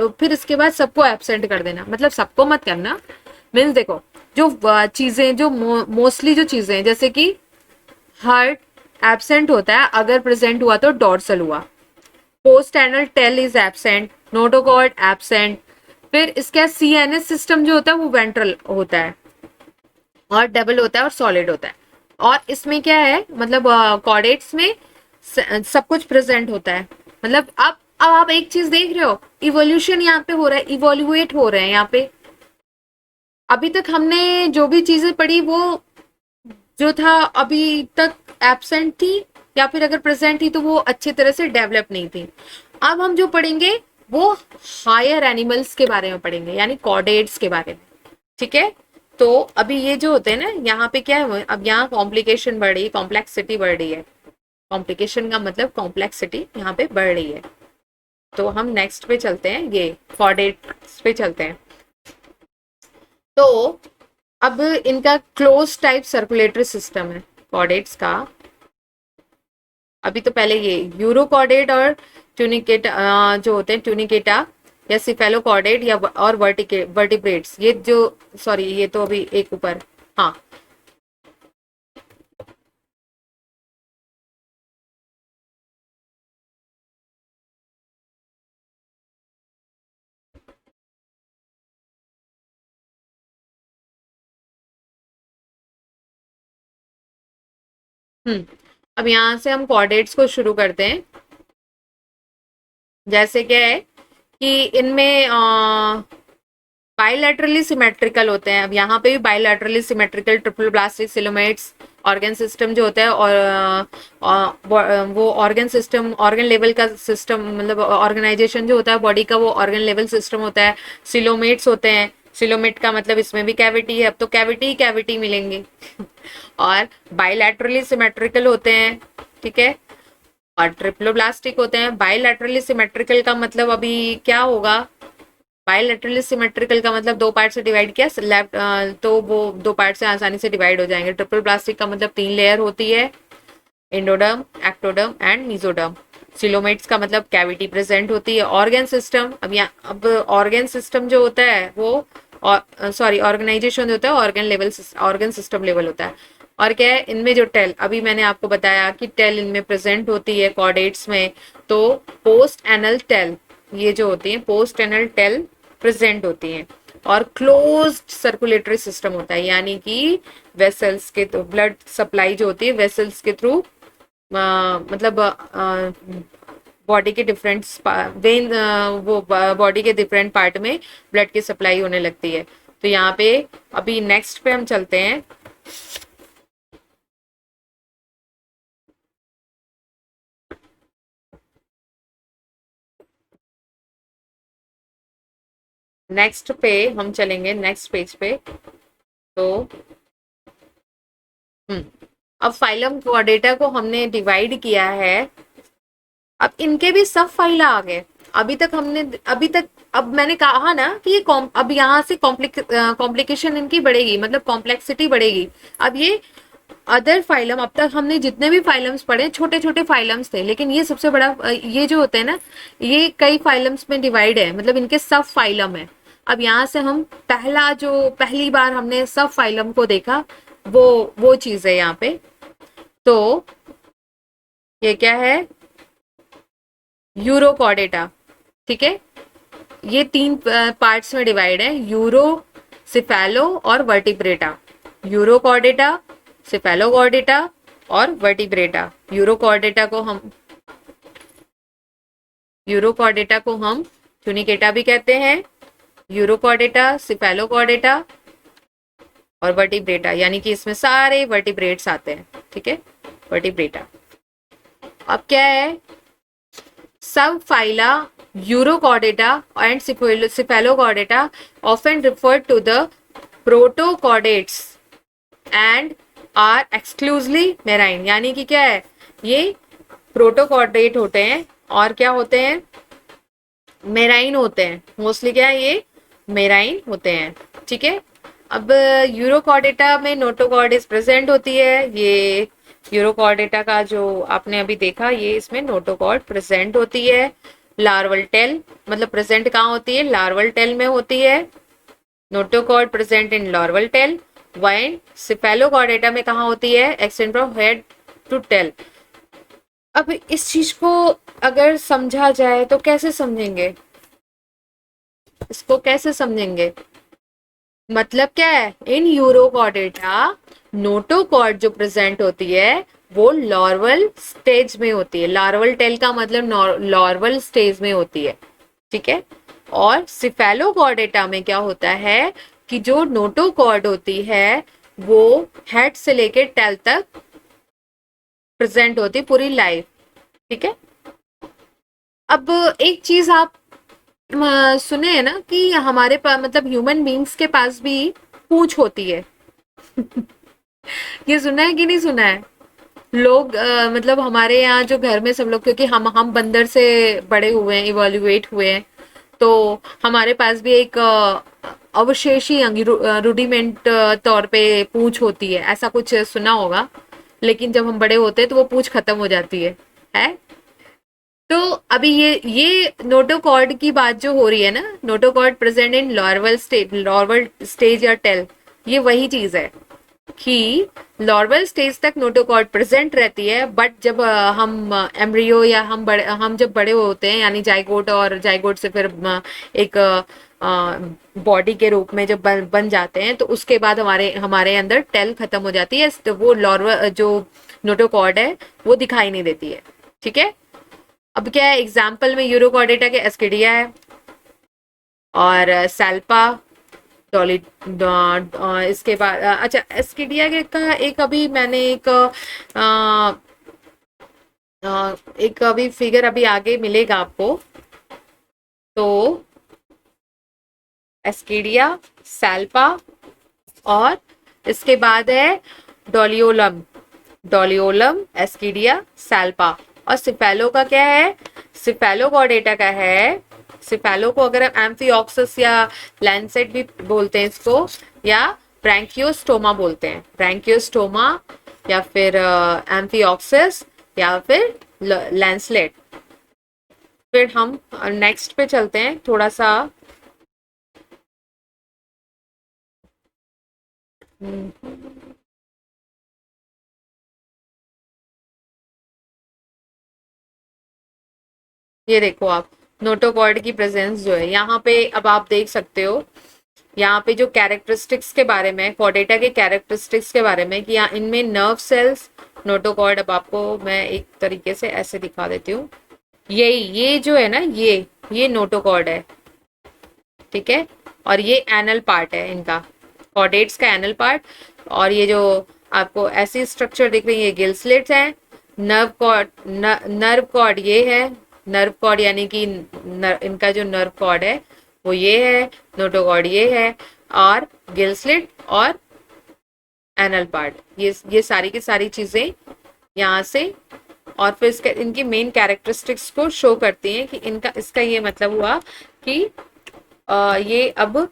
फिर इसके बाद सबको एब्सेंट कर देना, मतलब सबको मत करना। मीन्स देखो, जो चीजें जो मोस्टली जो चीजें हैं, जैसे कि हार्ट एब्सेंट होता है, अगर प्रेजेंट हुआ तो डॉर्सल हुआ। Post anal tail is absent, notochord absent. फिर इसका सीएनएस सिस्टम जो होता है वो वेंट्रल होता है और डबल होता है और सॉलिड होता है। और इसमें क्या है, मतलब कॉर्डेट्स में सब कुछ प्रेजेंट होता है। मतलब अब आप एक चीज देख रहे हो, इवोल्यूशन यहाँ पे हो रहा है, इवोल्यूएट हो रहे हैं यहाँ पे। अभी तक हमने जो भी चीजें पढ़ी वो जो था अभी तक एब्सेंट थी, या फिर अगर प्रेजेंट थी तो वो अच्छी तरह से डेवलप नहीं थी। अब हम जो पढ़ेंगे वो हायर एनिमल्स के बारे में पढ़ेंगे, यानी कॉर्डेट्स के बारे में, ठीक है। तो अभी ये जो होते हैं ना, यहाँ पे क्या है, अब यहाँ कॉम्प्लिकेशन बढ़ रही है, कॉम्प्लेक्सिटी बढ़ रही है। कॉम्प्लिकेशन का मतलब कॉम्प्लेक्सिटी यहाँ पे बढ़ रही है। तो हम नेक्स्ट पे चलते हैं, ये कॉर्डेट्स पे चलते हैं। तो अब इनका क्लोज टाइप सर्कुलेटरी सिस्टम है कॉर्डेट्स का। अभी तो पहले ये यूरोकॉर्डेट और ट्यूनिकेटा जो होते हैं, ट्यूनिकेटा या सिफेलोकॉर्डेट या और वर्टिब्रेट्स, ये जो, सॉरी ये तो अभी एक ऊपर, हाँ अब यहाँ से हम कॉर्डेट्स को शुरू करते हैं। जैसे क्या है कि इनमें बायलैटरली सिमेट्रिकल होते हैं। अब यहाँ पे भी bilaterally symmetrical triple blastic coelomates organ system जो होता है, और वो ऑर्गन सिस्टम, ऑर्गन लेवल का सिस्टम, मतलब ऑर्गेनाइजेशन जो होता है बॉडी का, वो ऑर्गन लेवल सिस्टम होता है। सिलोमेट्स होते हैं। सिलोमेट का मतलब इसमें भी कैविटी है, अब तो कैविटी ही कैविटी मिलेंगे। और बायलैटरली सिमेट्रिकल होते हैं, ठीक है, और ट्रिप्लोब्लास्टिक होते हैं। बायलैटरली सिमेट्रिकल का मतलब अभी क्या होगा, बायलैटरली सिमेट्रिकल का मतलब दो पार्ट से डिवाइड किया लेफ्ट, तो वो दो पार्ट से आसानी से डिवाइड हो जाएंगे। ट्रिपल प्लास्टिक का मतलब 3 लेयर होती है, endoderm, ectoderm and mesoderm. Coelomates का मतलब कैविटी प्रेजेंट होती है। ऑर्गन सिस्टम, अब ऑर्गन सिस्टम जो होता है वो, सॉरी, ऑर्गेनाइजेशन जो होता है organ level, organ system level होता है। और क्या है इनमें जो टेल, अभी मैंने आपको बताया कि टेल इनमें प्रेजेंट होती है कॉर्डेट्स में, तो पोस्ट एनल टेल, ये जो होती है पोस्ट एनल टेल प्रेजेंट होती हैं। और क्लोज्ड सर्कुलेटरी सिस्टम होता है, यानी कि वेसल्स के थ्रू ब्लड सप्लाई जो होती है वेसल्स के थ्रू, मतलब बॉडी के डिफरेंट वेन, वो बॉडी के डिफरेंट पार्ट में ब्लड की सप्लाई होने लगती है। तो यहाँ पे अभी नेक्स्ट पे हम चलते हैं। नेक्स्ट पे हम चलेंगे, नेक्स्ट पेज पे। तो अब फाइलम क्वाड्रेटा को हमने डिवाइड किया है। अब इनके भी सब फाइला आ गए। अभी तक अब मैंने कहा ना कि ये अब यहाँ से कॉम्प्लिकेशन इनकी बढ़ेगी, मतलब कॉम्प्लेक्सिटी बढ़ेगी। अब ये अदर फाइलम, अब तक हमने जितने भी फाइलम्स पढ़े छोटे छोटे फाइलम्स थे, लेकिन ये सबसे बड़ा, ये जो होते हैं ना, ये कई फाइलम्स में डिवाइड है, मतलब इनके सब फाइलम है। अब यहाँ से हम पहली बार हमने सब फाइलम को देखा, वो चीज है यहाँ पे। तो ये क्या है, यूरोकॉर्डेटा, ठीक है। ये 3 पार्ट्स में डिवाइड है, यूरो, सिफेलो और वर्टिब्रेटा। यूरोकॉर्डेटा, सिफेलोकॉर्डेटा और वर्टिब्रेटा। यूरोकॉर्डेटा को हम ट्यूनिकेटा भी कहते हैं। यूरोकॉर्डेटा, सिफेलोकॉर्डेटा और वर्टिब्रेटा, यानी कि इसमें सारे वर्टिब्रेट्स आते हैं, ठीक है, वर्टिब्रेटा। अब क्या है, सब phyla urochordata and cephalochordata often referred to the protochordates and are exclusively marine, यानी कि क्या है, ये प्रोटोकॉर्डेट होते हैं और क्या होते हैं, मेराइन होते हैं। मोस्टली क्या है, ये मेराइन होते हैं, ठीक है। अब यूरोकॉर्डेटा में नोटोकॉर्डेस प्रेजेंट होती है। ये यूरोकॉर्डेटा का जो आपने अभी देखा, ये इसमें नोटोकॉर्ड प्रेजेंट होती है। लार्वल टेल, मतलब प्रेजेंट कहाँ होती है, लार्वल टेल में होती है। Notochord present in larval tail. वाइन सिफेलोकॉर्डेटा में कहाँ होती है, extend from head to tail. अब इस चीज को अगर समझा जाए तो कैसे समझेंगे, इसको कैसे समझेंगे, मतलब क्या है, इन यूरोकॉर्डेटा नोटोकॉर्ड जो प्रेजेंट होती है वो लार्वल स्टेज में होती है। लार्वल टेल का मतलब लार्वल स्टेज में होती है, ठीक है। और सिफेलोकॉर्डेटा में क्या होता है कि जो नोटोकॉर्ड होती है वो हेड से लेकर टेल तक प्रेजेंट होती है पूरी लाइफ, ठीक है। अब एक चीज आप सुने हैं ना कि हमारे पास, मतलब ह्यूमन बींग्स के पास भी पूंछ होती है। ये सुना है कि नहीं सुना है? लोग मतलब हमारे यहाँ जो घर में सब लोग, क्योंकि हम बंदर से बड़े हुए हैं, इवोल्यूएट हुए हैं, तो हमारे पास भी एक अवशेषी अंग, रूडिमेंट तौर पे पूंछ होती है, ऐसा कुछ सुना होगा। लेकिन जब हम बड़े होते हैं तो वो पूंछ खत्म हो जाती है। तो अभी ये नोटोकॉर्ड की बात जो हो रही है ना, notochord present in larval stage या टेल, ये वही चीज है। कि लॉर्वल स्टेज तक नोटोकॉर्ड प्रेजेंट रहती है, बट जब हम एम्ब्रियो या हम जब बड़े होते हैं, यानी जाइगोट, और जाइगोट से फिर एक बॉडी के रूप में जब बन जाते हैं, तो उसके बाद हमारे हमारे अंदर टेल खत्म हो जाती है, तो वो लॉर्वल जो नोटोकॉर्ड है वो दिखाई नहीं देती है। ठीक है, अब क्या है, एग्जाम्पल में यूरोकॉर्डेटा के एस्किडिया है और सैल्पा, डॉली इसके बाद अच्छा एस्किडिया के का एक अभी मैंने एक अभी फिगर अभी आगे मिलेगा आपको। तो एस्किडिया, सैल्पा, और इसके बाद है डोलियोलम, डोलियोलम, एस्किडिया, सैल्पा। और सिफेलो का क्या है, सिफेलोकॉर्डेटा का है। सिफेलो को अगर हम एम्फिऑक्सिस या लैंसेट भी बोलते हैं इसको, या ब्रैंकियोस्टोमा बोलते हैं, ब्रैंकियोस्टोमा या फिर एम्फिऑक्सिस या फिर लैंसलेट। फिर हम नेक्स्ट पे चलते हैं थोड़ा सा। ये देखो आप, नोटोकॉर्ड की प्रेजेंस जो है यहाँ पे, अब आप देख सकते हो यहाँ पे जो कैरेक्टरिस्टिक्स के बारे में, कॉर्डेटा के कैरेक्टरिस्टिक्स के बारे में, कि यहाँ इनमें नर्व सेल्स, नोटोकॉर्ड, अब आपको मैं एक तरीके से ऐसे दिखा देती हूँ। ये जो है ना, ये नोटोकॉर्ड है, ठीक है, और ये एनल पार्ट है इनका, कॉर्डेट्स का एनल पार्ट। और ये जो आपको ऐसी स्ट्रक्चर दिख रही है, ये गिल स्लिट्स है। नर्व कॉर्ड ये है, नर्व कॉर्ड यानी कि इनका जो नर्व कॉर्ड है वो ये है, नोटोकॉर्ड ये है, और गिल स्लिट और एनल पार्ट, ये सारी की सारी चीजें यहाँ से, और फिर इसके इनकी मेन कैरेक्टरिस्टिक्स को शो करती हैं कि इनका, इसका ये मतलब हुआ कि ये अब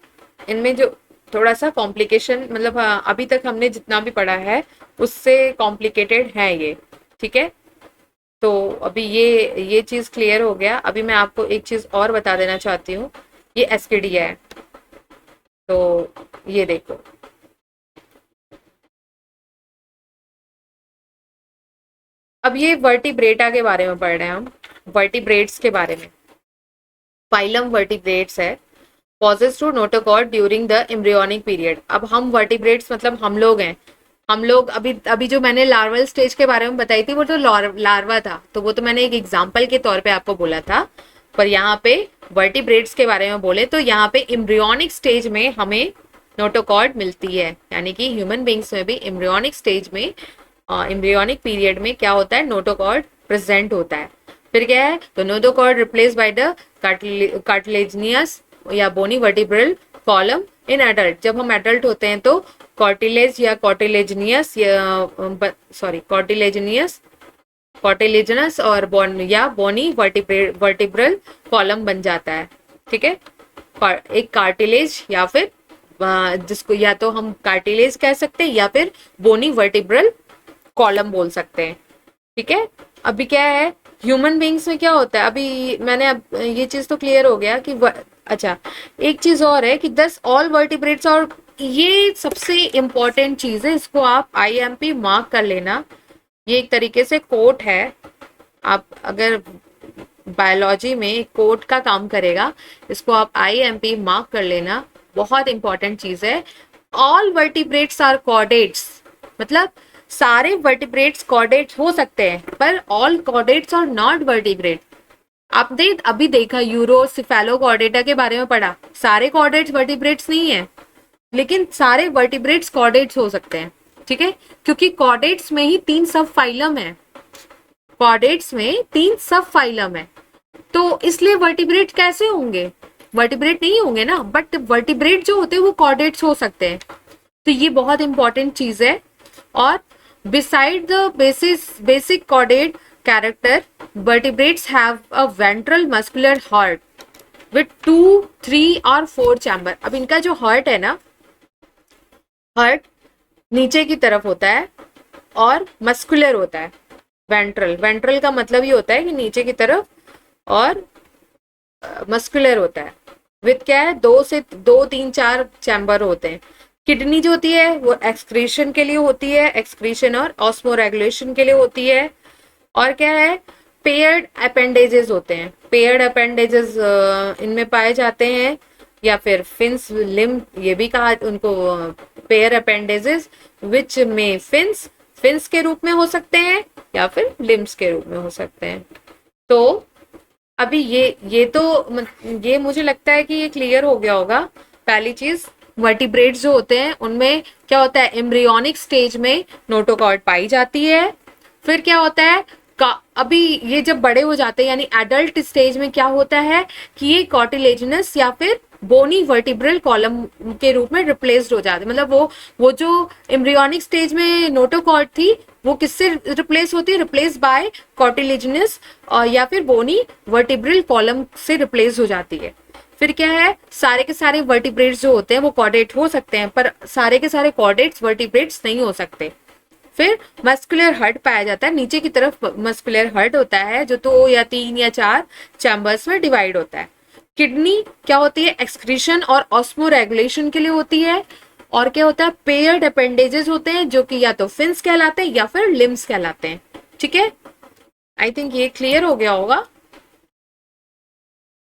इनमें जो थोड़ा सा कॉम्प्लिकेशन, मतलब अभी तक हमने जितना भी पढ़ा है उससे कॉम्प्लिकेटेड है ये। ठीक है, तो अभी ये चीज क्लियर हो गया। अभी मैं आपको एक चीज और बता देना चाहती हूँ, ये एस्किडिया है, तो ये देखो, अब ये वर्टिब्रेटा के बारे में पढ़ रहे हैं हम, वर्टिब्रेट्स के बारे में। फाइलम वर्टिब्रेट्स है, possess to notochord during the embryonic period. अब हम वर्टिब्रेट्स मतलब हम लोग हैं, हम लोग अभी अभी जो मैंने लार्वल स्टेज के बारे में बताई थी वो तो लार्वा था, तो वो तो मैंने एक एग्जाम्पल के तौर पे आपको बोला था। पर यहाँ पे वर्टिब्रेट्स के बारे में बोले तो यहाँ पे एम्ब्रियोनिक स्टेज में हमें नोटोकॉर्ड मिलती है, यानी कि ह्यूमन बींग्स में भी एम्ब्रियोनिक स्टेज में, एम्ब्रियोनिक पीरियड में क्या होता है, नोटोकॉर्ड प्रेजेंट होता है। फिर क्या है, तो notochord replace by the cartilaginous या बोनी वर्टिब्रल कॉलम इन एडल्ट। जब हम एडल्ट होते हैं तो कॉर्टिलेज या कॉर्टिलेजिनियस कॉर्टिलेजिनस और बोनी वर्टिब्रल कॉलम बन जाता है। ठीक है, एक कार्टिलेज या फिर जिसको या तो हम कार्टिलेज कह सकते हैं या फिर बोनी वर्टिब्रल कॉलम बोल सकते हैं। ठीक है, अभी क्या है, ह्यूमन बींग्स में क्या होता है, अभी मैंने अब ये चीज तो क्लियर हो गया कि अच्छा एक चीज और है कि 10 ऑल वर्टिब्रेट्स, और ये सबसे इंपॉर्टेंट चीज है, इसको आप IMP मार्क कर लेना। ये एक तरीके से कोट है, आप अगर बायोलॉजी में कोट का काम करेगा, इसको आप IMP मार्क कर लेना, बहुत इंपॉर्टेंट चीज है। ऑल वर्टिब्रेट्स आर कॉर्डेट्स, मतलब सारे वर्टिब्रेट्स कॉर्डेट्स हो सकते हैं, पर all chordates are not vertebrate. आपने अभी देखा यूरोसिफेलोकॉर्डेटा के बारे में पढ़ा, सारे कॉर्डेट्स वर्टिब्रेट्स नहीं है, लेकिन सारे वर्टिब्रेट्स कॉर्डेट्स हो सकते हैं। ठीक है, क्योंकि कॉर्डेट्स में ही 3 सब फाइलम है, कॉर्डेट्स में 3 सब फाइलम है, तो इसलिए वर्टिब्रेट कैसे होंगे, वर्टिब्रेट नहीं होंगे ना, बट वर्टिब्रेट जो होते हैं वो कॉर्डेट्स हो सकते हैं। तो ये बहुत इंपॉर्टेंट चीज है। और beside the basic chordate character, vertebrates have a ventral muscular heart with 2, 3 और 4 चैम्बर। अब इनका जो हार्ट है ना, हार्ट नीचे की तरफ होता है और मस्कुलर होता है। वेंट्रल का मतलब ये होता है कि नीचे की तरफ, और मस्कुलर होता है विथ क्या है, 2 से 2, 3, 4 चैम्बर होते हैं। किडनी जो होती है वो एक्सक्रीशन के लिए होती है, एक्सक्रीशन और ऑस्मोरेगुलेशन के लिए होती है। और क्या है, पेयर्ड अपेंडेजेस होते हैं, पेयर्ड अपेंडेजेस इनमें पाए जाते हैं, या फिर फिन्स लिम्ब ये भी कहा उनको, पेयर अपेंडेजेस विच में फिन्स, फिन्स के रूप में हो सकते हैं या फिर लिम्ब्स के रूप में हो सकते हैं। तो अभी ये तो ये मुझे लगता है कि ये क्लियर हो गया होगा। पहली चीज, वर्टिब्रेट्स जो होते हैं उनमें क्या होता है, एम्ब्रियोनिक स्टेज में नोटोकॉर्ड पाई जाती है। फिर क्या होता है, अभी ये जब बड़े हो जाते हैं यानी एडल्ट स्टेज में क्या होता है कि ये कॉटिलेजिनस या फिर बोनी वर्टिब्रल कॉलम के रूप में रिप्लेस्ड हो जाते हैं। मतलब वो जो एम्ब्रियोनिक स्टेज में नोटोकॉर्ड थी वो किससे रिप्लेस होती है, रिप्लेस बाय कॉटिलेजिनस या फिर बोनी वर्टिब्रल कॉलम से रिप्लेस हो जाती है। फिर क्या है, सारे के सारे वर्टिब्रेट्स जो होते हैं वो कॉर्डेट हो सकते हैं, पर सारे के सारे कॉर्डेट्स वर्टिब्रेट्स नहीं हो सकते। फिर मस्कुलर हर्ट पाया जाता है, नीचे की तरफ मस्कुलर हर्ट होता है जो 2 या 3 या 4 चैम्बर्स में डिवाइड होता है। किडनी क्या होती है, एक्सक्रीशन और ऑस्मो रेगुलेशन के लिए होती है। और क्या होता है, पेयर्ड अपेंडेजेस होते हैं जो कि या तो फिन्स कहलाते हैं या फिर लिम्स कहलाते हैं। ठीक है, आई थिंक ये क्लियर हो गया होगा।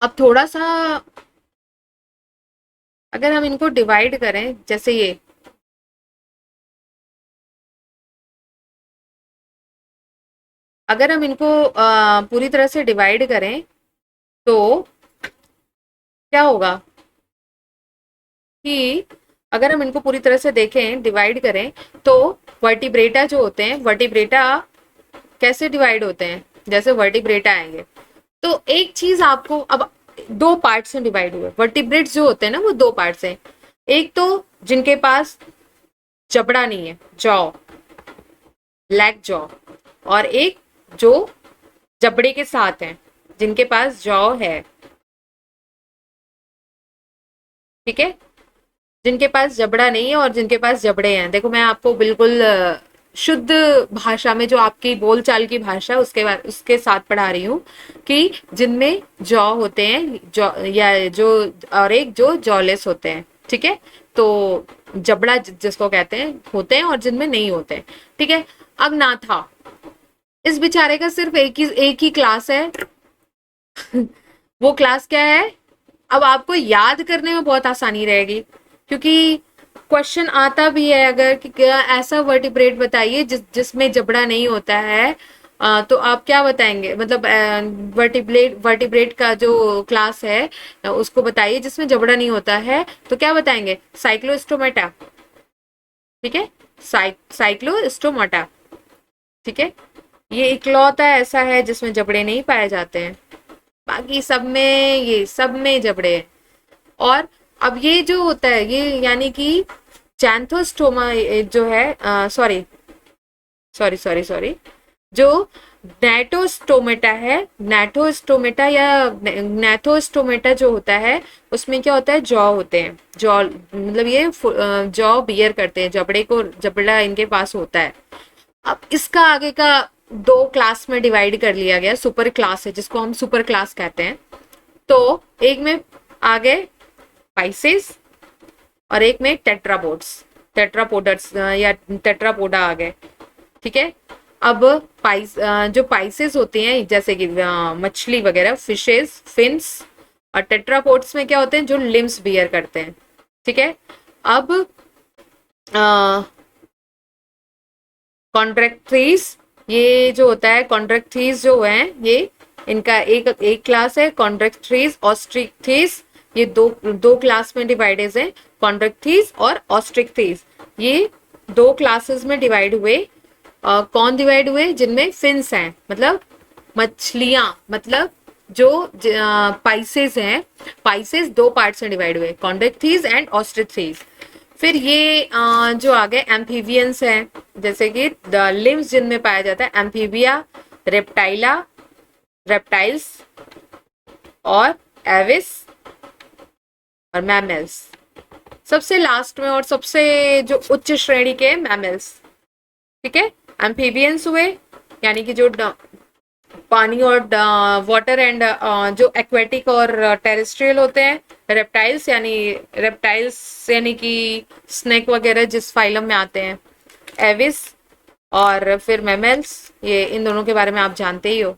अब थोड़ा सा अगर हम इनको डिवाइड करें, जैसे ये अगर हम इनको पूरी तरह से डिवाइड करें तो क्या होगा कि अगर हम इनको पूरी तरह से देखें, डिवाइड करें, तो वर्टिब्रेटा जो होते हैं, वर्टिब्रेटा कैसे डिवाइड होते हैं, जैसे वर्टिब्रेटा आएंगे तो एक चीज आपको, अब 2 पार्ट्स में डिवाइड हुए वर्टिब्रेट्स जो होते हैं ना, वो 2 पार्ट्स हैं। एक तो जिनके पास जबड़ा नहीं है, जॉ, ब्लैक जॉ, और एक जो जबड़े के साथ हैं, जिनके पास जॉ है। ठीक है, जिनके पास जबड़ा नहीं है और जिनके पास जबड़े हैं। देखो मैं आपको बिल्कुल शुद्ध भाषा में, जो आपकी बोलचाल की भाषा है उसके साथ पढ़ा रही हूँ कि जिनमें जॉ होते हैं, जॉ या जो, और एक जो जॉलेस होते हैं। ठीक है, तो जबड़ा जिसको कहते हैं होते हैं और जिनमें नहीं होते हैं। ठीक है, अब ना था, इस बेचारे का सिर्फ एक ही क्लास है। वो क्लास क्या है, अब आपको याद करने में बहुत आसानी रहेगी, क्योंकि क्वेश्चन आता भी है अगर कि क्या ऐसा वर्टिब्रेट बताइए जिसमें जबड़ा नहीं होता है, तो आप क्या बताएंगे, मतलब वर्टिब्रेट का जो क्लास है उसको बताइए जिसमें जबड़ा नहीं होता है, तो क्या बताएंगे, साइक्लोस्टोमेटा। ठीक है, साइक्लोस्टोमाटा। ठीक है, ये इकलौता ऐसा है जिसमें जबड़े नहीं पाए जाते हैं, बाकी सब में, ये सब में जबड़े हैं। और अब ये जो होता है ये यानी कि जैंथोस्टोमा जो है, सॉरी सॉरी सॉरी सॉरी, जो नेटोस्टोमेटा है, नेटोस्टोमेटा या नेथोस्टोमेटा जो होता है उसमें क्या होता है, जॉ होते हैं, जॉ मतलब ये जॉ बियर करते हैं, जबड़ा इनके पास होता है। अब इसका आगे का 2 क्लास में डिवाइड कर लिया गया, सुपर क्लास है जिसको हम सुपर क्लास कहते हैं। तो एक में आ गए पाइसेस और एक में टेट्रापोड्स, टेट्रापोडर्स या टेट्रापोडा आ गए। ठीक है, अब जो पाइसेस होते हैं जैसे कि मछली वगैरह, फिशेस, फिन्स, और टेट्रापोड्स में क्या होते हैं, जो लिम्स बियर करते हैं। ठीक है, अब कॉन्ट्रैक्ट्रीज, ये जो होता है कॉन्ट्रैक्ट्रीज जो है, ये इनका एक क्लास है, कॉन्ट्रैक्ट्रीज, ऑस्ट्रिक्थीज, ये दो क्लास में डिवाइडेड है, कॉन्ट्रैक्ट्रीज और ऑस्ट्रिक्थीज। ये 2 क्लासेस में डिवाइड हुए। कौन डिवाइड हुए, जिनमें फिन्स हैं, मतलब मछलियां, मतलब जो पाइसेस हैं, पाइसेस 2 पार्ट्स में डिवाइड हुए, कॉन्ट्रैक्ट्रीज एंड ऑस्ट्रिक्थीज। फिर ये जो आ गए एम्फीबियंस हैं, जैसे कि द लिम्स जिनमें पाया जाता है, एम्फीबिया, रेप्टाइला, रेप्टाइल्स, और एविस, और मैमल्स। सबसे लास्ट में और सबसे जो उच्च श्रेणी के मैमल्स। ठीक है, एम्फीबियंस हुए यानी कि जो पानी और वाटर एंड जो एक्वेटिक और टेरेस्ट्रियल होते हैं, रेप्टाइल्स यानी कि स्नेक वगैरह जिस फाइलम में आते हैं, एविस, और फिर मैमल्स, ये इन दोनों के बारे में आप जानते ही हो।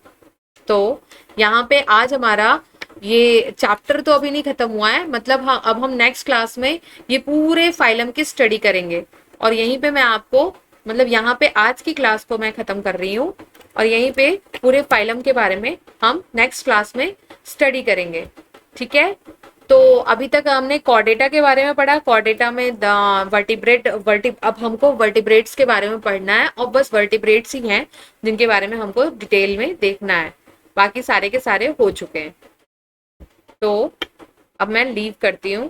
तो यहाँ पे आज हमारा ये चैप्टर तो अभी नहीं खत्म हुआ है, मतलब हाँ अब हम नेक्स्ट क्लास में ये पूरे फाइलम की स्टडी करेंगे। और यहीं पे मैं आपको, मतलब यहाँ पे आज की क्लास को मैं खत्म कर रही हूँ और यहीं पे पूरे फाइलम के बारे में हम नेक्स्ट क्लास में स्टडी करेंगे। ठीक है, तो अभी तक हमने कॉर्डेटा के बारे में पढ़ा। कॉर्डेटा में अब हमको वर्टिब्रेट्स के बारे में पढ़ना है, और बस वर्टिब्रेट्स ही हैं जिनके बारे में हमको डिटेल में देखना है, बाकी सारे के सारे हो चुके हैं। तो अब मैं लीव करती हूँ।